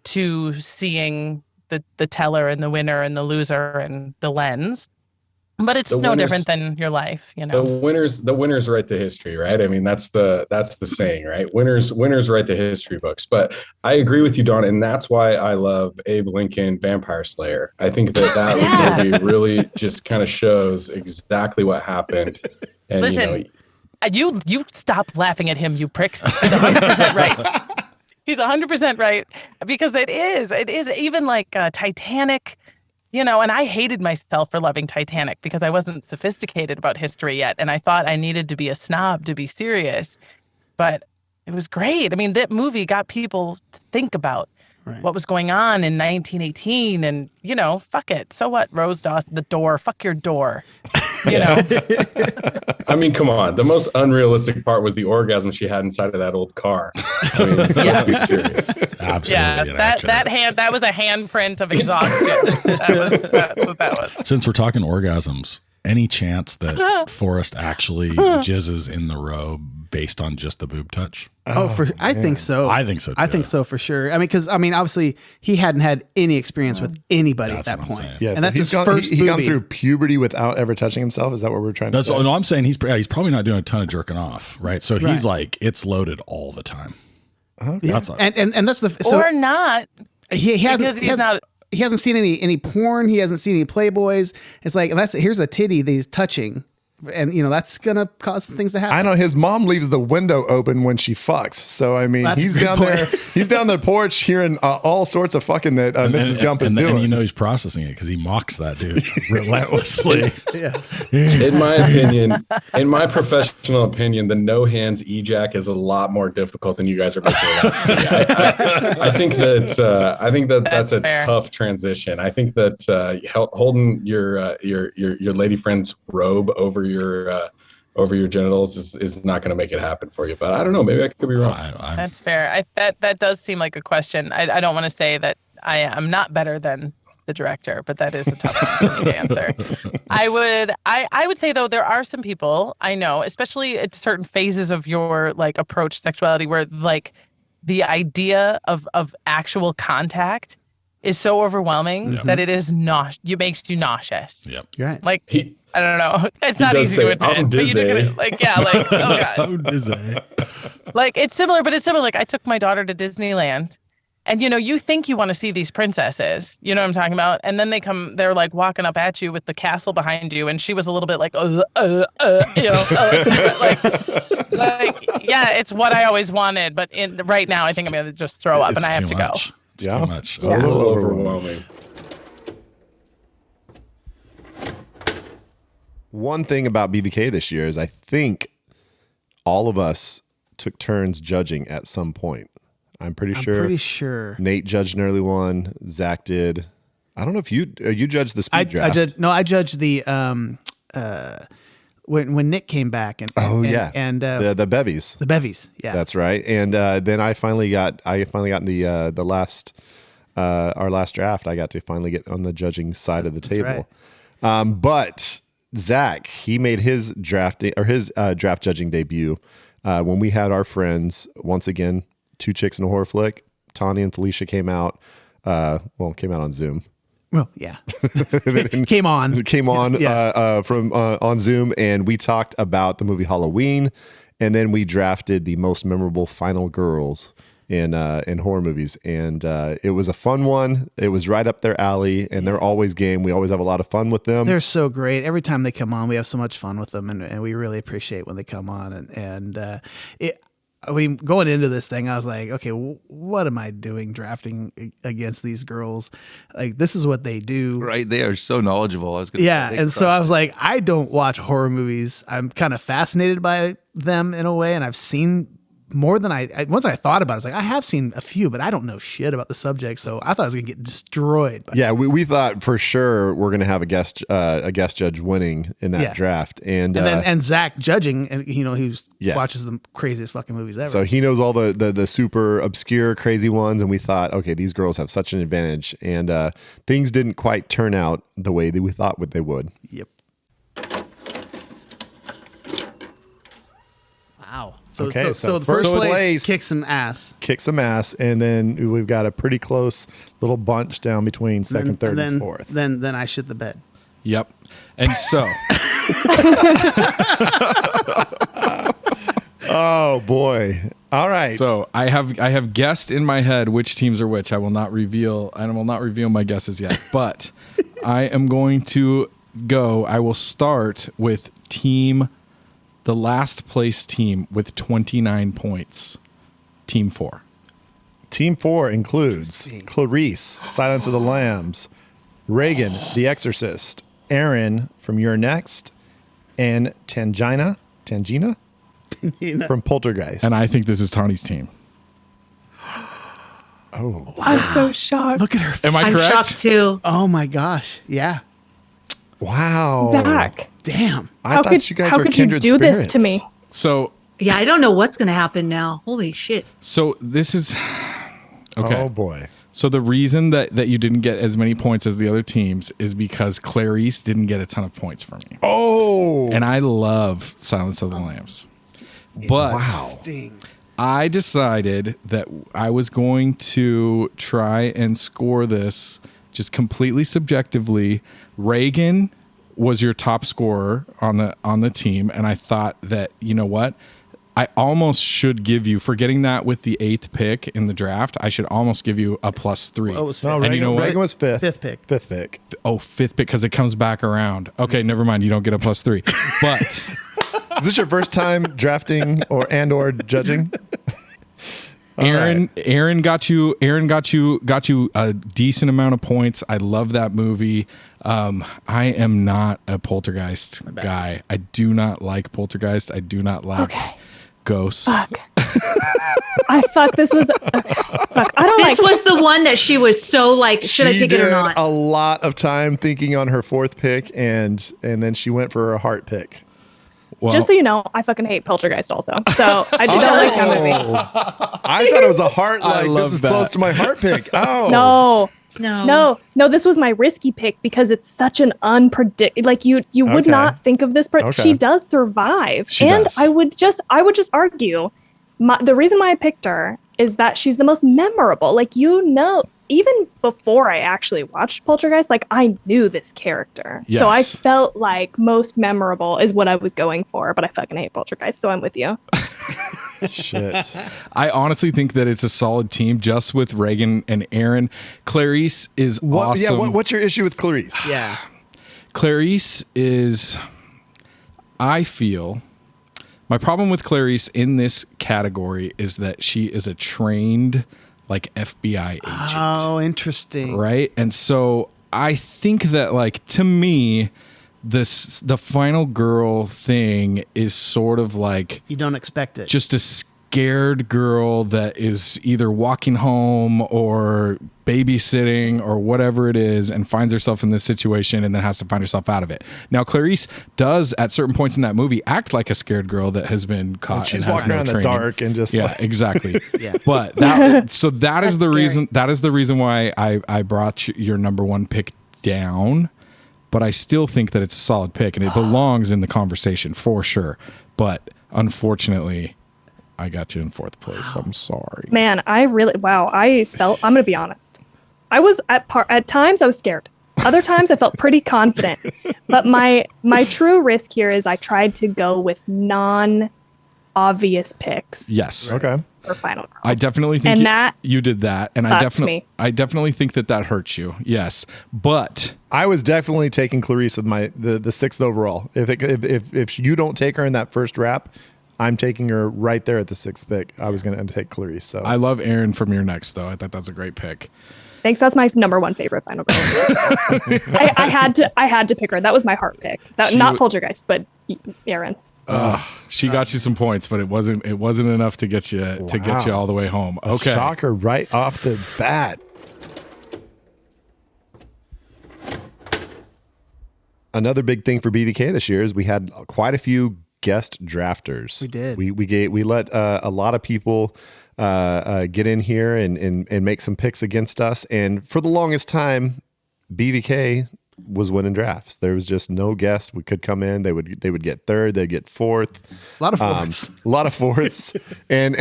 Speaker 15: to seeing the teller and the winner and the loser and the lens. But it's no different than your life, you know.
Speaker 9: The winners write the history, right? I mean, that's the saying, right? Winners write the history books. But I agree with you, Dawn, and that's why I love Abe Lincoln, Vampire Slayer. I think that movie really just kind of shows exactly what happened. And
Speaker 15: listen, you stop laughing at him, you pricks. He's 100% right. He's 100% right, because it is even like Titanic. You know, and I hated myself for loving Titanic because I wasn't sophisticated about history yet. And I thought I needed to be a snob to be serious. But it was great. I mean, that movie got people to think about what was going on in 1918. And, fuck it. So what, Rose Dawson, the door, fuck your door. You know?
Speaker 9: I mean, come on. The most unrealistic part was the orgasm she had inside of that old car. I mean, let's be serious.
Speaker 10: Absolutely.
Speaker 15: Yeah, that was a handprint of exhaustion. That was what that was.
Speaker 10: Since we're talking orgasms, any chance that Forrest actually jizzes in the robe based on just the boob touch?
Speaker 3: I think so.
Speaker 10: I think so, too.
Speaker 3: I think so for sure. I mean, because obviously he hadn't had any experience with anybody at that point.
Speaker 4: Yeah,
Speaker 3: and
Speaker 4: so
Speaker 3: that's
Speaker 4: he's
Speaker 3: his first
Speaker 4: he gone
Speaker 3: movie.
Speaker 4: through puberty without ever touching himself. Is that what we're trying to say?
Speaker 10: No, I'm saying he's probably not doing a ton of jerking off, right? So he's like, it's loaded all the time.
Speaker 4: Okay.
Speaker 3: Yeah. And that's
Speaker 15: or not.
Speaker 3: He hasn't.
Speaker 15: Because he's not.
Speaker 3: He hasn't seen any porn. He hasn't seen any Playboys. It's like here's a titty that he's touching. And that's gonna cause things to happen.
Speaker 4: I know his mom leaves the window open when she fucks. So I mean,
Speaker 3: That's
Speaker 4: he's
Speaker 3: a good
Speaker 4: down
Speaker 3: point.
Speaker 4: there. He's down the porch hearing all sorts of fucking that Mrs. Gump is doing.
Speaker 10: And he's processing it because he mocks that dude relentlessly.
Speaker 3: Yeah.
Speaker 9: In my opinion, in my professional opinion, the no hands ejac is a lot more difficult than you guys are making it out to be. I think that's a
Speaker 15: fair.
Speaker 9: tough transition. I think that holding your lady friend's robe over your genitals is not going to make it happen for you. But I don't know. Maybe I could be wrong.
Speaker 15: That's fair. That does seem like a question. I don't want to say that I'm not better than the director, but that is a tough one for me to answer. I would say, though, there are some people I know, especially at certain phases of your approach to sexuality, where the idea of actual contact is so overwhelming that it is makes you nauseous.
Speaker 10: Yep.
Speaker 3: You're right.
Speaker 15: I don't know. It's not easy to admit.
Speaker 9: I'm
Speaker 15: But you do
Speaker 9: dizzy.
Speaker 15: oh god.
Speaker 10: I'm dizzy.
Speaker 15: It's similar, but it's similar. I took my daughter to Disneyland, and you think you want to see these princesses, you know what I'm talking about, and then they're walking up at you with the castle behind you, and she was a little bit yeah, it's what I always wanted, but right now I think I'm gonna just throw up and I have to go.
Speaker 10: It's too much.
Speaker 9: A little overwhelming.
Speaker 4: One thing about BVK this year is I think all of us took turns judging at some point. I'm pretty sure. Nate judged an early one. Zach did. I don't know if you judged the speed draft.
Speaker 3: I judged the when Nick came back and
Speaker 4: the bevies.
Speaker 3: The bevies, yeah.
Speaker 4: That's right. And then I finally got in the last our last draft. I got to finally get on the judging side of the table.
Speaker 3: Right.
Speaker 4: But Zach, he made his draft judging debut when we had our friends once again. Two Chicks in a Horror Flick. Tanya and Felicia came out. Came out on Zoom.
Speaker 3: Well, yeah. Came on
Speaker 4: from on Zoom, and we talked about the movie Halloween, and then we drafted the most memorable final girls in horror movies, and it was a fun one. It was right up their alley, and they're always game. We always have a lot of fun with them.
Speaker 3: They're so great. Every time they come on, we have so much fun with them, and we really appreciate when they come on. I mean, going into this thing, I was like, okay, what am I doing drafting against these girls? Like, this is what they do.
Speaker 5: Right. They are so knowledgeable.
Speaker 3: So I was like, I don't watch horror movies. I'm kind of fascinated by them in a way, and I've seen more than once I thought about it, I was like, I have seen a few, but I don't know shit about the subject, so I thought I was gonna get destroyed.
Speaker 4: We thought for sure we're gonna have a guest judge winning in that draft, and
Speaker 3: Zach judging, and he watches the craziest fucking movies ever.
Speaker 4: So he knows all the super obscure, crazy ones, and we thought, okay, these girls have such an advantage, and things didn't quite turn out the way that we thought they would.
Speaker 3: Yep. Wow. So the first place kicks some ass.
Speaker 8: Kicks some ass, and then we've got a pretty close little bunch down between second, third, and fourth.
Speaker 3: Then I shit the bed.
Speaker 2: Yep. And so
Speaker 8: oh boy. All right.
Speaker 2: So I have guessed in my head which teams are which. I will not reveal my guesses yet. But I am going to go. I will start with the last place team with 29 points. Team 4.
Speaker 8: Team 4 includes Clarice, Silence of the Lambs, Reagan, The Exorcist, Aaron from You're Next, and Tangina from Poltergeist.
Speaker 2: And I think this is Tawny's team.
Speaker 8: Oh,
Speaker 16: I'm so shocked.
Speaker 3: Look at her.
Speaker 2: Am I correct?
Speaker 16: I'm shocked too.
Speaker 3: Oh my gosh. Yeah.
Speaker 8: Wow.
Speaker 16: Zach.
Speaker 3: Damn.
Speaker 8: I thought you guys were kindred
Speaker 16: do
Speaker 8: spirits.
Speaker 16: This to me?
Speaker 2: So
Speaker 17: yeah, I don't know what's going to happen now. Holy shit.
Speaker 2: So this is okay.
Speaker 8: Oh boy.
Speaker 2: So the reason that you didn't get as many points as the other teams is because Clarice didn't get a ton of points from me.
Speaker 8: Oh.
Speaker 2: And I love Silence of the Lambs. But I decided that I was going to try and score this just completely subjectively. Reagan was your top scorer on the team, and I thought that, you know what? I almost should give you, for getting that with the 8th pick in the draft, I should almost give you a +3.
Speaker 3: Oh, it was fifth.
Speaker 2: And you know what?
Speaker 8: Reagan was fifth.
Speaker 3: Fifth pick.
Speaker 8: Fifth pick.
Speaker 2: Oh, 5th pick, because it comes back around. Okay, never mind. You don't get a +3. But
Speaker 8: is this your first time drafting or judging?
Speaker 2: Aaron got you a decent amount of points. I love that movie. I am not a Poltergeist guy. I do not like Poltergeist. I do not like ghosts.
Speaker 16: Fuck. This was fuck. I don't
Speaker 17: This was the one that she was so like, should I pick it or not?
Speaker 8: A lot of time thinking on her 4th pick, and then she went for her heart pick.
Speaker 2: Well,
Speaker 16: just so you know, I fucking hate Poltergeist also. So I do not like that movie.
Speaker 8: I thought it was a heart, like this is close to my heart pick. Oh.
Speaker 16: No, this was my risky pick because it's such an unpredictable. Like you would not think of this, but she does survive.
Speaker 2: She does.
Speaker 16: I would just argue, the reason why I picked her is that she's the most memorable. Like, even before I actually watched Poltergeist, like I knew this character.
Speaker 2: Yes.
Speaker 16: So I felt like most memorable is what I was going for, but I fucking hate Poltergeist, so I'm with you.
Speaker 8: Shit.
Speaker 2: I honestly think that it's a solid team just with Reagan and Aaron. Clarice is awesome.
Speaker 8: Yeah, what's your issue with Clarice?
Speaker 3: Yeah.
Speaker 2: Clarice is, I feel, my problem with Clarice in this category is that she is a trained like FBI agent.
Speaker 3: Oh, interesting.
Speaker 2: Right? And so I think that, like, to me, the final girl thing is sort of like,
Speaker 3: you don't expect it.
Speaker 2: Just a scared girl that is either walking home or babysitting or whatever it is and finds herself in this situation and then has to find herself out of it. Now, Clarice does at certain points in that movie act like a scared girl that has been caught.
Speaker 8: And she's
Speaker 2: and has
Speaker 8: walking around in the dark and just
Speaker 2: exactly.
Speaker 3: Yeah.
Speaker 2: But that is the reason. That is the reason why I brought your number 1 pick down. But I still think that it's a solid pick and it belongs in the conversation for sure. But unfortunately, I got you in 4th place. I'm sorry.
Speaker 16: Man, I'm going to be honest. I was at times I was scared. Other times I felt pretty confident. But my true risk here is I tried to go with non-obvious picks.
Speaker 2: Yes.
Speaker 8: Okay.
Speaker 16: for Final Girls.
Speaker 2: I definitely think
Speaker 16: And that
Speaker 2: you did that, and
Speaker 16: fucked me.
Speaker 2: I definitely think that hurts you. Yes, but
Speaker 8: I was definitely taking Clarice with the 6th overall. If you don't take her in that first wrap, I'm taking her right there at the 6th pick. I was going to take Clarice. So
Speaker 2: I love Aaron from your next, though. I thought that's a great pick.
Speaker 16: Thanks. That's my number one favorite Final Girl. I had to pick her. That was my heart pick. Not Poltergeist, but Aaron.
Speaker 2: She got you some points, but it wasn't enough to get you all the way home. Okay,
Speaker 8: shocker right off the bat. Another big thing for BVK this year is we had quite a few guest drafters.
Speaker 3: We did.
Speaker 8: We let a lot of people get in here and make some picks against us. And for the longest time, BVK was winning drafts. There was just no guess. We could come in. They would get third. They'd get fourth.
Speaker 3: A lot of fourths.
Speaker 8: A lot of fourths. and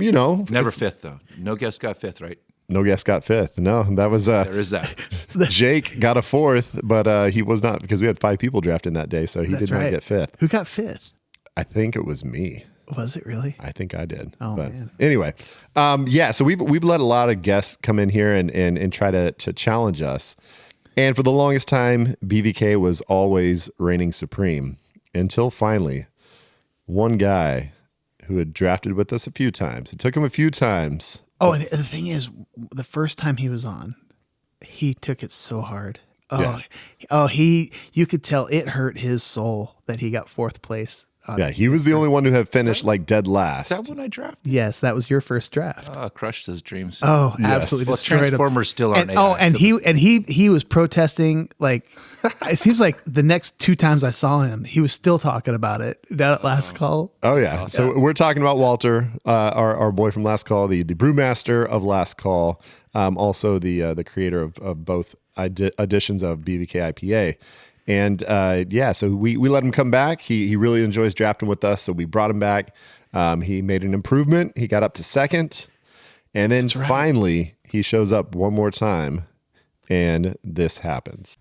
Speaker 8: you know,
Speaker 5: never fifth though. No guess got fifth, right?
Speaker 8: No guest got fifth. No, that was
Speaker 5: there is that.
Speaker 8: Jake got a fourth, but he was not, because we had 5 people drafting that day, so he did not get fifth.
Speaker 3: Who got fifth?
Speaker 8: I think it was me.
Speaker 3: Was it really?
Speaker 8: I think I did.
Speaker 3: Oh,
Speaker 8: but
Speaker 3: man.
Speaker 8: Anyway, so we've let a lot of guests come in here and try to challenge us. And for the longest time, BVK was always reigning supreme until finally one guy who had drafted with us a few times. It took him a few times.
Speaker 3: Oh, and the thing is, the first time he was on, he took it so hard. You could tell it hurt his soul that he got 4th place.
Speaker 8: He was the only one who had finished like dead last.
Speaker 5: Is that when I drafted?
Speaker 3: Yes, that was your first draft.
Speaker 5: Crushed his dreams.
Speaker 3: Oh, absolutely
Speaker 5: Well,
Speaker 3: destroyed him.
Speaker 5: Transformers still aren't.
Speaker 3: And he was protesting. Like it seems like the next 2 times I saw him, he was still talking about it. That last call.
Speaker 8: Oh yeah. So we're talking about Walter, our boy from Last Call, the brewmaster of Last Call, also the creator of both editions of BVK IPA. And so we let him come back. He really enjoys drafting with us, so we brought him back. He made an improvement. He got up to 2nd, and then finally he shows up one more time, and this happens.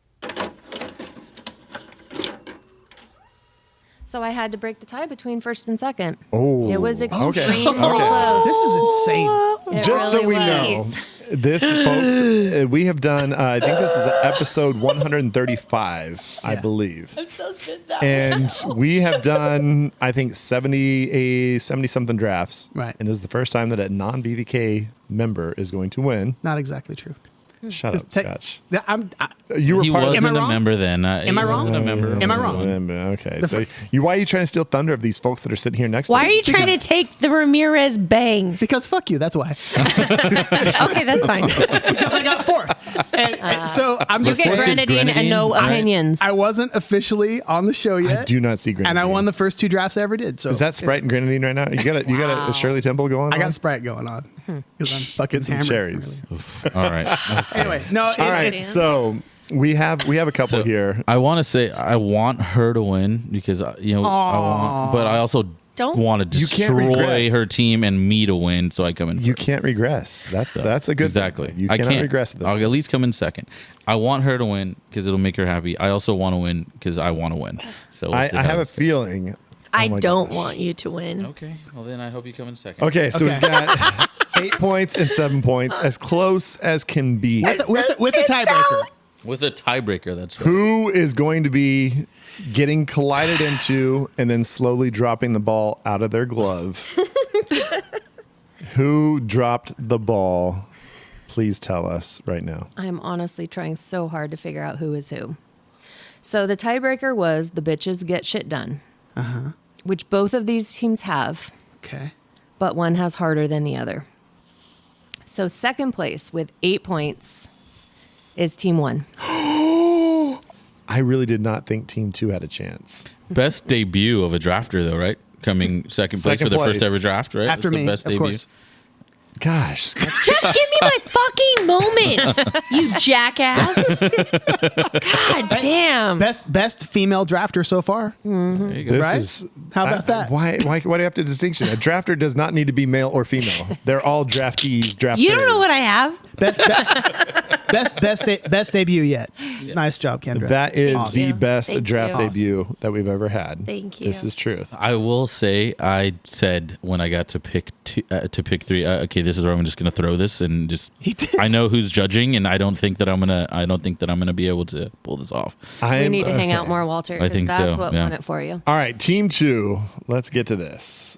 Speaker 11: So I had to break the tie between 1st and 2nd.
Speaker 8: Oh,
Speaker 11: it was extremely
Speaker 8: Okay.
Speaker 11: close.
Speaker 3: This is insane.
Speaker 11: It
Speaker 8: Just
Speaker 11: really
Speaker 8: so we
Speaker 11: was.
Speaker 8: know, this, folks, we have done, I think this is episode 135, I believe.
Speaker 11: I'm so stressed out.
Speaker 8: And we have done, I think, 70-something drafts.
Speaker 3: Right.
Speaker 8: And this is the first time that a non-BVK member is going to win.
Speaker 3: Not exactly true.
Speaker 8: Shut up, Scotch.
Speaker 3: You
Speaker 7: He
Speaker 8: part of-
Speaker 7: wasn't
Speaker 3: Am I
Speaker 7: a
Speaker 3: wrong?
Speaker 7: member then.
Speaker 3: Am I wrong?
Speaker 7: A member.
Speaker 3: Am I wrong?
Speaker 8: Okay. So why are you trying to steal thunder of these folks that are sitting here next to
Speaker 11: Why
Speaker 8: me?
Speaker 11: are you trying to take the Ramirez bang?
Speaker 3: Because fuck you. That's why.
Speaker 11: Okay, that's fine.
Speaker 3: Because I got 4th. And so I'm
Speaker 11: You
Speaker 3: just
Speaker 11: get
Speaker 3: saying.
Speaker 11: grenadine and no opinions.
Speaker 3: I wasn't officially on the show yet.
Speaker 8: I do not see grenadine.
Speaker 3: And I won the first 2 drafts I ever did. So
Speaker 8: Is that Sprite and grenadine right now? You got a Shirley Temple going on?
Speaker 3: I got Sprite going on because I'm fucking
Speaker 8: some
Speaker 3: hammered.
Speaker 8: cherries.
Speaker 7: All right.
Speaker 3: Anyway, no.
Speaker 8: All right. So we have a couple here.
Speaker 7: I want to say I want her to win because I want, but I also
Speaker 11: Don't
Speaker 7: want to
Speaker 8: You can't
Speaker 7: destroy
Speaker 8: regress.
Speaker 7: her team and me to win, so I come in.
Speaker 8: You
Speaker 7: first.
Speaker 8: can't regress. That's a good
Speaker 7: exactly.
Speaker 8: thing. You
Speaker 7: I
Speaker 8: cannot
Speaker 7: can't
Speaker 8: regress this.
Speaker 7: I'll at least come in 2nd. I want her to win because it'll make her happy. I also want to win because I want to win. So
Speaker 8: I have a feeling.
Speaker 11: I
Speaker 8: my
Speaker 11: don't
Speaker 8: gosh.
Speaker 11: want you to win.
Speaker 7: Okay. Well, then I hope you come in 2nd.
Speaker 8: Okay, so we've got 8 points and 7 points, as close as can be.
Speaker 3: With a tiebreaker.
Speaker 7: With a tiebreaker, that's right.
Speaker 8: Who is going to be getting collided into and then slowly dropping the ball out of their glove? Who dropped the ball? Please tell us right now.
Speaker 11: I'm honestly trying so hard to figure out who is who. So the tiebreaker was the bitches get shit done, which both of these teams have,
Speaker 3: Okay.
Speaker 11: but one has harder than the other. So 2nd place with 8 points is Team 1.
Speaker 8: I really did not think Team 2 had a chance.
Speaker 7: Best debut of a drafter, though, right? Coming second place for the
Speaker 8: place.
Speaker 7: first ever draft, right?
Speaker 3: After
Speaker 7: That's the
Speaker 3: me,
Speaker 7: best
Speaker 3: of
Speaker 7: debut.
Speaker 3: course.
Speaker 4: Gosh.
Speaker 11: Just give me my fucking moment, you jackass. God damn.
Speaker 3: Best female drafter so far.
Speaker 4: This
Speaker 3: Right?
Speaker 4: is
Speaker 3: How about that?
Speaker 4: Why do you have to distinction? A drafter does not need to be male or female. They're all draftees, drafters.
Speaker 11: You don't know what I have.
Speaker 3: Best debut yet. Nice job, Kendra.
Speaker 4: That is
Speaker 3: Awesome.
Speaker 4: the best
Speaker 11: Thank
Speaker 4: draft
Speaker 11: you.
Speaker 4: debut that we've ever had.
Speaker 11: Thank you.
Speaker 4: This is truth.
Speaker 7: I will say, I said when I got to pick three. Okay, this is where I'm just gonna throw this and just. I know who's judging, and I don't think that I'm gonna be able to pull this off.
Speaker 11: We need to hang out more, Walter.
Speaker 7: I think
Speaker 11: that's
Speaker 7: so,
Speaker 11: what
Speaker 7: yeah.
Speaker 11: won it for you.
Speaker 4: All right, team 2. Let's get to this.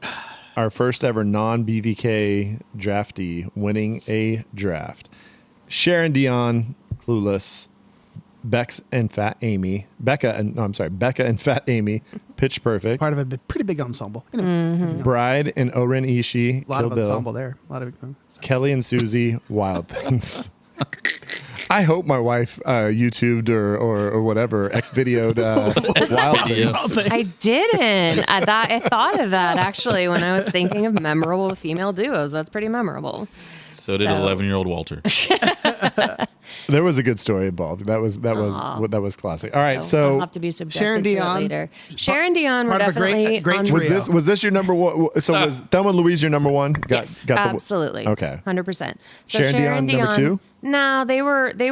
Speaker 4: Our first ever non-BVK draftee winning a draft. Sharon Dion, Clueless. Becca and Fat Amy, Pitch Perfect.
Speaker 3: Part of a pretty big ensemble. Anyway,
Speaker 4: Bride and Oren Ishii,
Speaker 3: a lot
Speaker 4: Kill
Speaker 3: of
Speaker 4: Bill.
Speaker 3: ensemble there. A lot of.
Speaker 4: Kelly and Susie, Wild Things. I hope my wife YouTubed or whatever, X-videoed Wild Things.
Speaker 6: I didn't. I thought of that actually when I was thinking of memorable female duos. That's pretty memorable.
Speaker 7: So did 11-year-old Walter.
Speaker 4: There was a good story involved. That was classic. All right, so
Speaker 6: I'll have to be subjected
Speaker 3: Sharon
Speaker 6: to it
Speaker 3: Dion.
Speaker 6: later. Sharon Dion were
Speaker 3: part of a
Speaker 6: definitely
Speaker 3: great
Speaker 6: on
Speaker 3: trio.
Speaker 4: was this your number one? So was Thelma and Louise your number one?
Speaker 6: Yes, absolutely.
Speaker 4: Okay.
Speaker 6: 100%. So
Speaker 4: Sharon Dion, number 2?
Speaker 6: No, they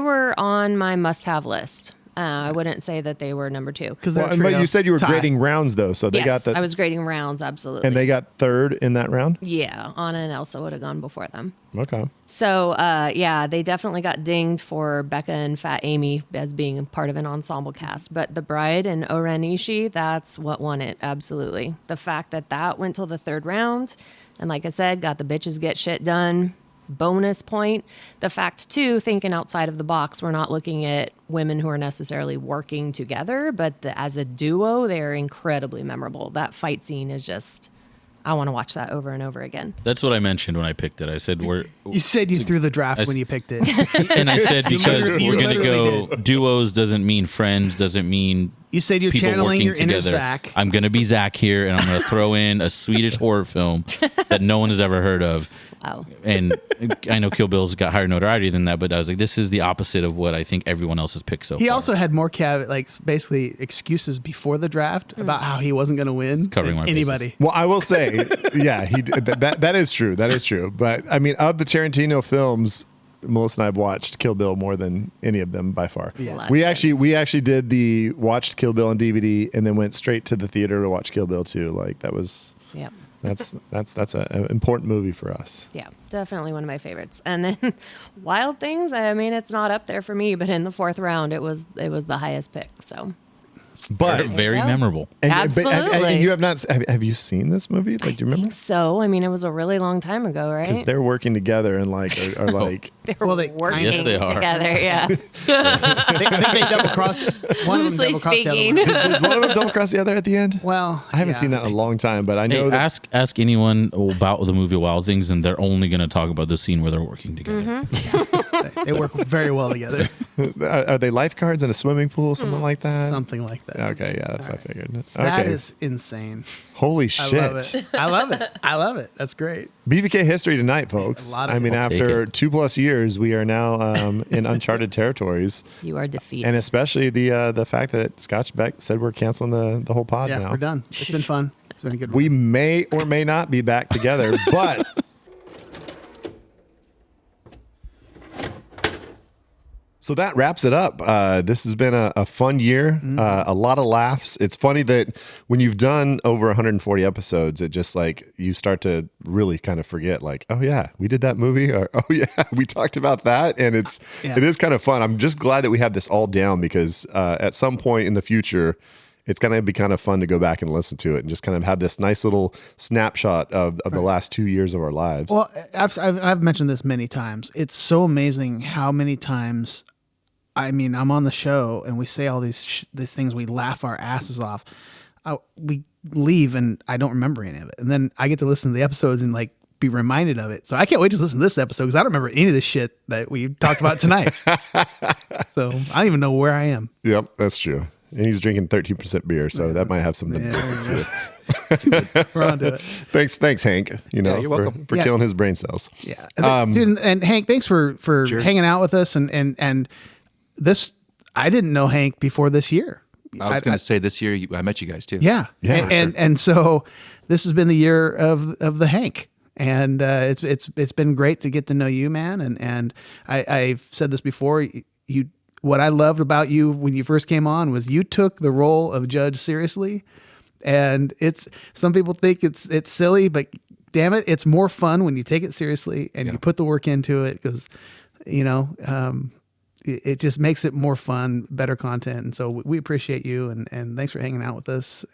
Speaker 6: were on my must-have list. I wouldn't say that they were number 2.
Speaker 4: But you said you were grading rounds though, so they
Speaker 6: Yes,
Speaker 4: got
Speaker 6: I was grading rounds, absolutely.
Speaker 4: and they got third in that round.
Speaker 6: Yeah, Anna and Elsa would have gone before them.
Speaker 4: Okay.
Speaker 6: So, they definitely got dinged for Becca and Fat Amy as being part of an ensemble cast. But The Bride and Oren Ishii, that's what won it, absolutely. The fact that went till the third round, and like I said, got the bitches get shit done. Bonus point. The fact, too, thinking outside of the box, we're not looking at women who are necessarily working together, but as a duo, they're incredibly memorable. That fight scene is just... I want to watch that over and over again.
Speaker 7: That's what I mentioned when I picked it. I said
Speaker 3: You said you threw the draft when you picked it.
Speaker 7: And I said because
Speaker 3: You
Speaker 7: we're going to
Speaker 3: literally
Speaker 7: go duos doesn't mean friends, doesn't mean
Speaker 3: You said you're
Speaker 7: people
Speaker 3: channeling
Speaker 7: working
Speaker 3: your inner
Speaker 7: together.
Speaker 3: Zach.
Speaker 7: I'm going to be Zach here, and I'm going to throw in a Swedish horror film that no one has ever heard of.
Speaker 6: Oh.
Speaker 7: And I know Kill Bill's got higher notoriety than that, but I was like, this is the opposite of what I think everyone else has picked so
Speaker 3: He
Speaker 7: far.
Speaker 3: also had more basically excuses before the draft about how he wasn't going to win.
Speaker 7: Covering
Speaker 3: than
Speaker 7: my
Speaker 3: anybody.
Speaker 4: Well, I will say, yeah, he did, that is true. That is true. But I mean, of the Tarantino films, Melissa and I have watched Kill Bill more than any of them by far.
Speaker 3: Yeah.
Speaker 4: We actually watched Kill Bill on DVD and then went straight to the theater to watch Kill Bill 2. Like that was.
Speaker 6: Yep.
Speaker 4: That's an important movie for us.
Speaker 6: Yeah, definitely one of my favorites. And then Wild Things, I mean, it's not up there for me, but in the fourth round, it was the highest pick. So,
Speaker 4: but
Speaker 7: very
Speaker 6: go.
Speaker 7: memorable.
Speaker 6: Absolutely.
Speaker 4: And you have not. Have you seen this movie? Like, do you remember?
Speaker 6: So, I mean, it was a really long time ago,
Speaker 4: Because
Speaker 6: right?
Speaker 4: they're working together and like are like.
Speaker 6: They're working
Speaker 7: Yes, they are.
Speaker 6: together. Yeah.
Speaker 3: they double crossed. One of them
Speaker 6: Loosely
Speaker 3: double crossed the other
Speaker 6: speaking.
Speaker 3: one.
Speaker 4: Does one of them double cross the other at the end?
Speaker 3: Well,
Speaker 4: I haven't seen that in a long time, but I know
Speaker 7: Hey,
Speaker 4: that.
Speaker 7: ask anyone about the movie Wild Things, and they're only going to talk about the scene where they're working together.
Speaker 3: They work very well together.
Speaker 4: Are they lifeguards in a swimming pool, something like that?
Speaker 3: Something like that.
Speaker 4: Okay, yeah, that's what I figured.
Speaker 3: That
Speaker 4: Okay,
Speaker 3: is insane.
Speaker 4: holy shit!
Speaker 3: I love it. I love it. I love it. That's great.
Speaker 4: BVK history tonight, folks.
Speaker 3: A lot of
Speaker 4: I mean,
Speaker 3: it.
Speaker 7: I'll take
Speaker 4: after
Speaker 7: it.
Speaker 4: 2+ years, we are now in uncharted territories,
Speaker 6: You are defeated.
Speaker 4: and especially the fact that Scotch Beck said we're canceling the whole pod
Speaker 3: Yeah,
Speaker 4: now.
Speaker 3: we're done. It's been fun. It's been a good one.
Speaker 4: We may or may not be back together, but so that wraps it up. This has been a fun year, a lot of laughs. It's funny that when you've done over 140 episodes, it just like you start to really kind of forget, like, oh yeah, we did that movie, or oh yeah, we talked about that, and it is kind of fun. I'm just glad that we have this all down because at some point in the future, it's going to be kind of fun to go back and listen to it and just kind of have this nice little snapshot of the last 2 years of our lives.
Speaker 3: Well, I've mentioned this many times. It's so amazing how many times, I mean, I'm on the show and we say all these things, we laugh our asses off. We leave and I don't remember any of it. And then I get to listen to the episodes and like be reminded of it. So I can't wait to listen to this episode because I don't remember any of the shit that we talked about tonight. So I don't even know where I am.
Speaker 4: Yep, that's true. And he's drinking 13% beer, so that might have something to do with it.
Speaker 3: We're on to it.
Speaker 4: Thanks, Hank. You know,
Speaker 5: you're welcome.
Speaker 4: for killing his brain cells.
Speaker 3: Yeah, dude, and Hank, thanks for hanging out with us. And this, I didn't know Hank before this year.
Speaker 5: I was going to say this year I met you guys too.
Speaker 3: Yeah, and so this has been the year of the Hank, and it's been great to get to know you, man. And I've said this before. What I loved about you when you first came on was you took the role of judge seriously, and some people think it's silly, but damn it, it's more fun when you take it seriously and you put the work into it, because it just makes it more fun, better content. And so we appreciate you, and thanks for hanging out with us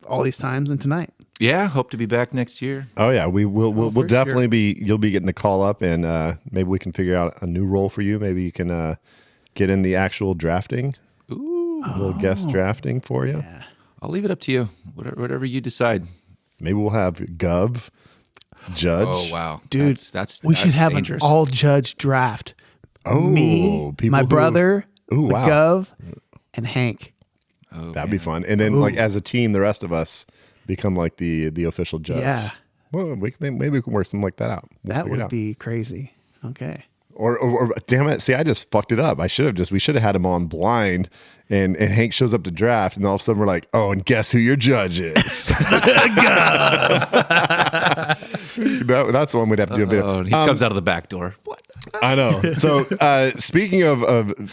Speaker 3: all these times and tonight.
Speaker 5: Yeah, hope to be back next year.
Speaker 4: Oh yeah, we'll definitely be. You'll be getting the call up, and maybe we can figure out a new role for you. Maybe you can get in the actual drafting.
Speaker 5: Ooh,
Speaker 4: a little guest drafting for you.
Speaker 3: Yeah.
Speaker 5: I'll leave it up to you. Whatever you decide.
Speaker 4: Maybe we'll have Gov, Judge.
Speaker 5: Oh wow,
Speaker 3: dude,
Speaker 5: we
Speaker 3: should have
Speaker 5: dangerous.
Speaker 3: an all judge draft.
Speaker 4: Oh,
Speaker 3: me, my brother,
Speaker 4: wow.
Speaker 3: Gov, and Hank.
Speaker 5: Oh,
Speaker 4: that'd be fun. And then, like as a team, the rest of us become like the official judge.
Speaker 3: Yeah.
Speaker 4: Well, maybe we can work something like that out.
Speaker 3: That would be crazy. Okay.
Speaker 4: Or damn it! See, I just fucked it up. We should have had him on blind, and Hank shows up to draft, and all of a sudden we're like, oh, and guess who your judge is? That's one we'd have to do a bit.
Speaker 5: He comes out of the back door. What?
Speaker 4: I know. So speaking of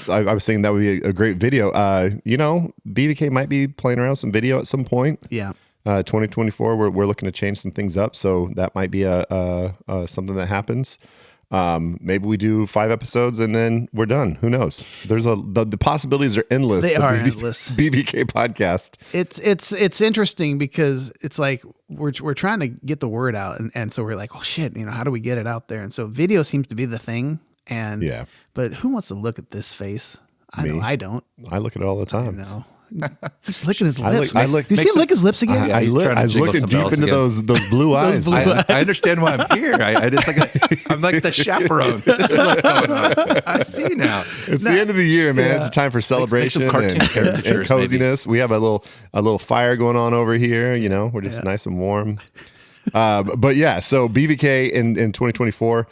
Speaker 4: I was thinking that would be a great video. BVK might be playing around with some video at some point.
Speaker 3: Yeah.
Speaker 4: 2024, we're looking to change some things up, so that might be a something that happens. Maybe we do 5 episodes and then we're done. Who knows? There's the possibilities are endless.
Speaker 3: They are endless.
Speaker 4: BVK podcast.
Speaker 3: It's interesting because it's like we're trying to get the word out, and so we're like, oh shit, how do we get it out there? And so video seems to be the thing. And
Speaker 4: yeah,
Speaker 3: but who wants to look at this face? I know I don't.
Speaker 4: I look at it all the time.
Speaker 3: No. He's licking his lips.
Speaker 4: I look.
Speaker 3: You see him lick his lips again?
Speaker 4: I was looking deep into those blue eyes.
Speaker 5: I understand why I'm here. I'm like the chaperone. This is what's going on. I see now.
Speaker 4: It's the end of the year, man. It's time for celebration and coziness. Maybe. We have a little fire going on over here. We're just nice and warm. But yeah, so BVK in 2024.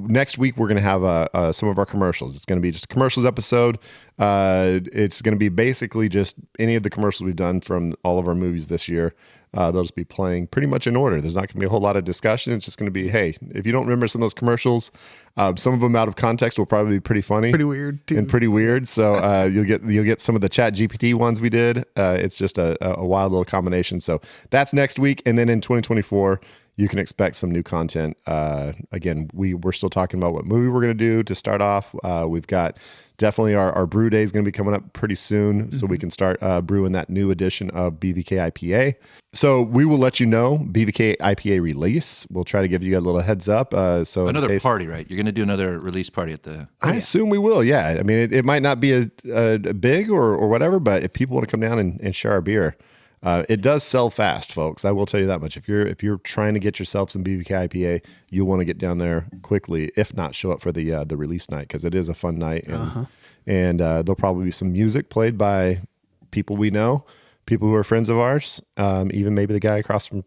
Speaker 4: Next week we're going to have some of our commercials. It's going to be just a commercials episode. It's going to be basically just any of the commercials we've done from all of our movies this year. They'll just be playing pretty much in order. There's not going to be a whole lot of discussion. It's just going to be, hey, if you don't remember some of those commercials, some of them out of context will probably be pretty funny,
Speaker 3: pretty weird too,
Speaker 4: and pretty weird. So you'll get some of the Chat GPT ones we did. It's just a wild little combination. So that's next week, and then in 2024. You can expect some new content. Again, we're still talking about what movie we're going to do to start off. We've got definitely our brew day is going to be coming up pretty soon, so we can start brewing that new edition of BVK IPA. So we will let you know BVK IPA release. We'll try to give you a little heads up. So
Speaker 5: another party, right? You're going to do another release party at the.
Speaker 4: I assume we will. Yeah, I mean, it might not be a big or whatever, but if people want to come down and share our beer. It does sell fast, folks. I will tell you that much. If you're trying to get yourself some BVK IPA, you'll want to get down there quickly. If not, show up for the release night, because it is a fun night, and there'll probably be some music played by people we know, people who are friends of ours, even maybe the guy across from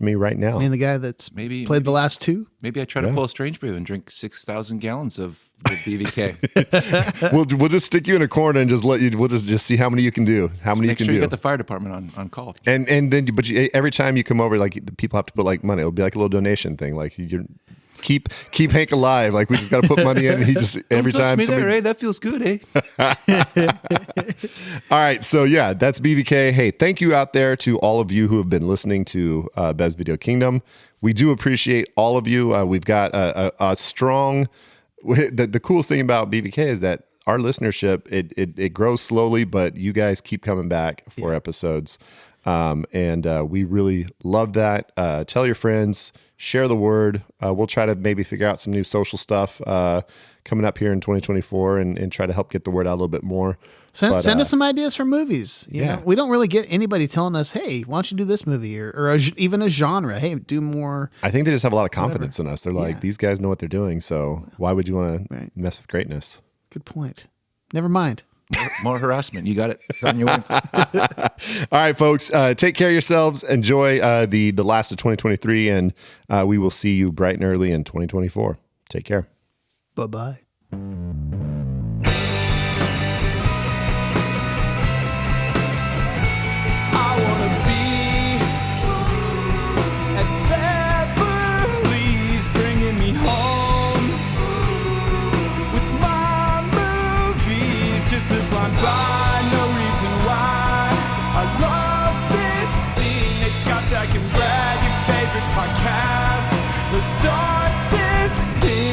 Speaker 4: me right now.
Speaker 3: I mean, the guy that's played the last 2.
Speaker 5: Maybe I try to pull a strange brew and drink 6,000 gallons of BVK.
Speaker 4: We'll just stick you in a corner and just let you. We'll just see how many you can do. How many you can do.
Speaker 5: You got the fire department on call.
Speaker 4: And then, every time you come over, like the people have to put like money. It'll be like a little donation thing. Like you keep Hank alive. Like we just got to put money in. He just every
Speaker 5: Don't touch
Speaker 4: time.
Speaker 5: Me there, eh? That feels good, eh?
Speaker 4: All right, so yeah, that's BVK. Hey, thank you out there to all of you who have been listening to Bez Video Kingdom. We do appreciate all of you. We've got a strong. The coolest thing about BVK is that our listenership it grows slowly, but you guys keep coming back for episodes, and we really love that. Tell your friends, share the word. We'll try to maybe figure out some new social stuff coming up here in 2024, and try to help get the word out a little bit more.
Speaker 3: Send us some ideas for movies. You know? We don't really get anybody telling us, hey, why don't you do this movie or even a genre? Hey, do more.
Speaker 4: I think they just have a lot of confidence in us. They're like, these guys know what they're doing, so why would you want to mess with greatness?
Speaker 3: Good point. Never mind.
Speaker 5: More harassment. You got it. It's on your way.
Speaker 4: All right, folks. Take care of yourselves. Enjoy the last of 2023, and we will see you bright and early in 2024. Take care.
Speaker 3: Bye-bye.
Speaker 18: I wanna be at Beverly's, bringing me home with my movies. Just a blind by, no reason why. I love this scene. It's Scott, Zach, and Brad, your favorite podcast. Let's start this thing.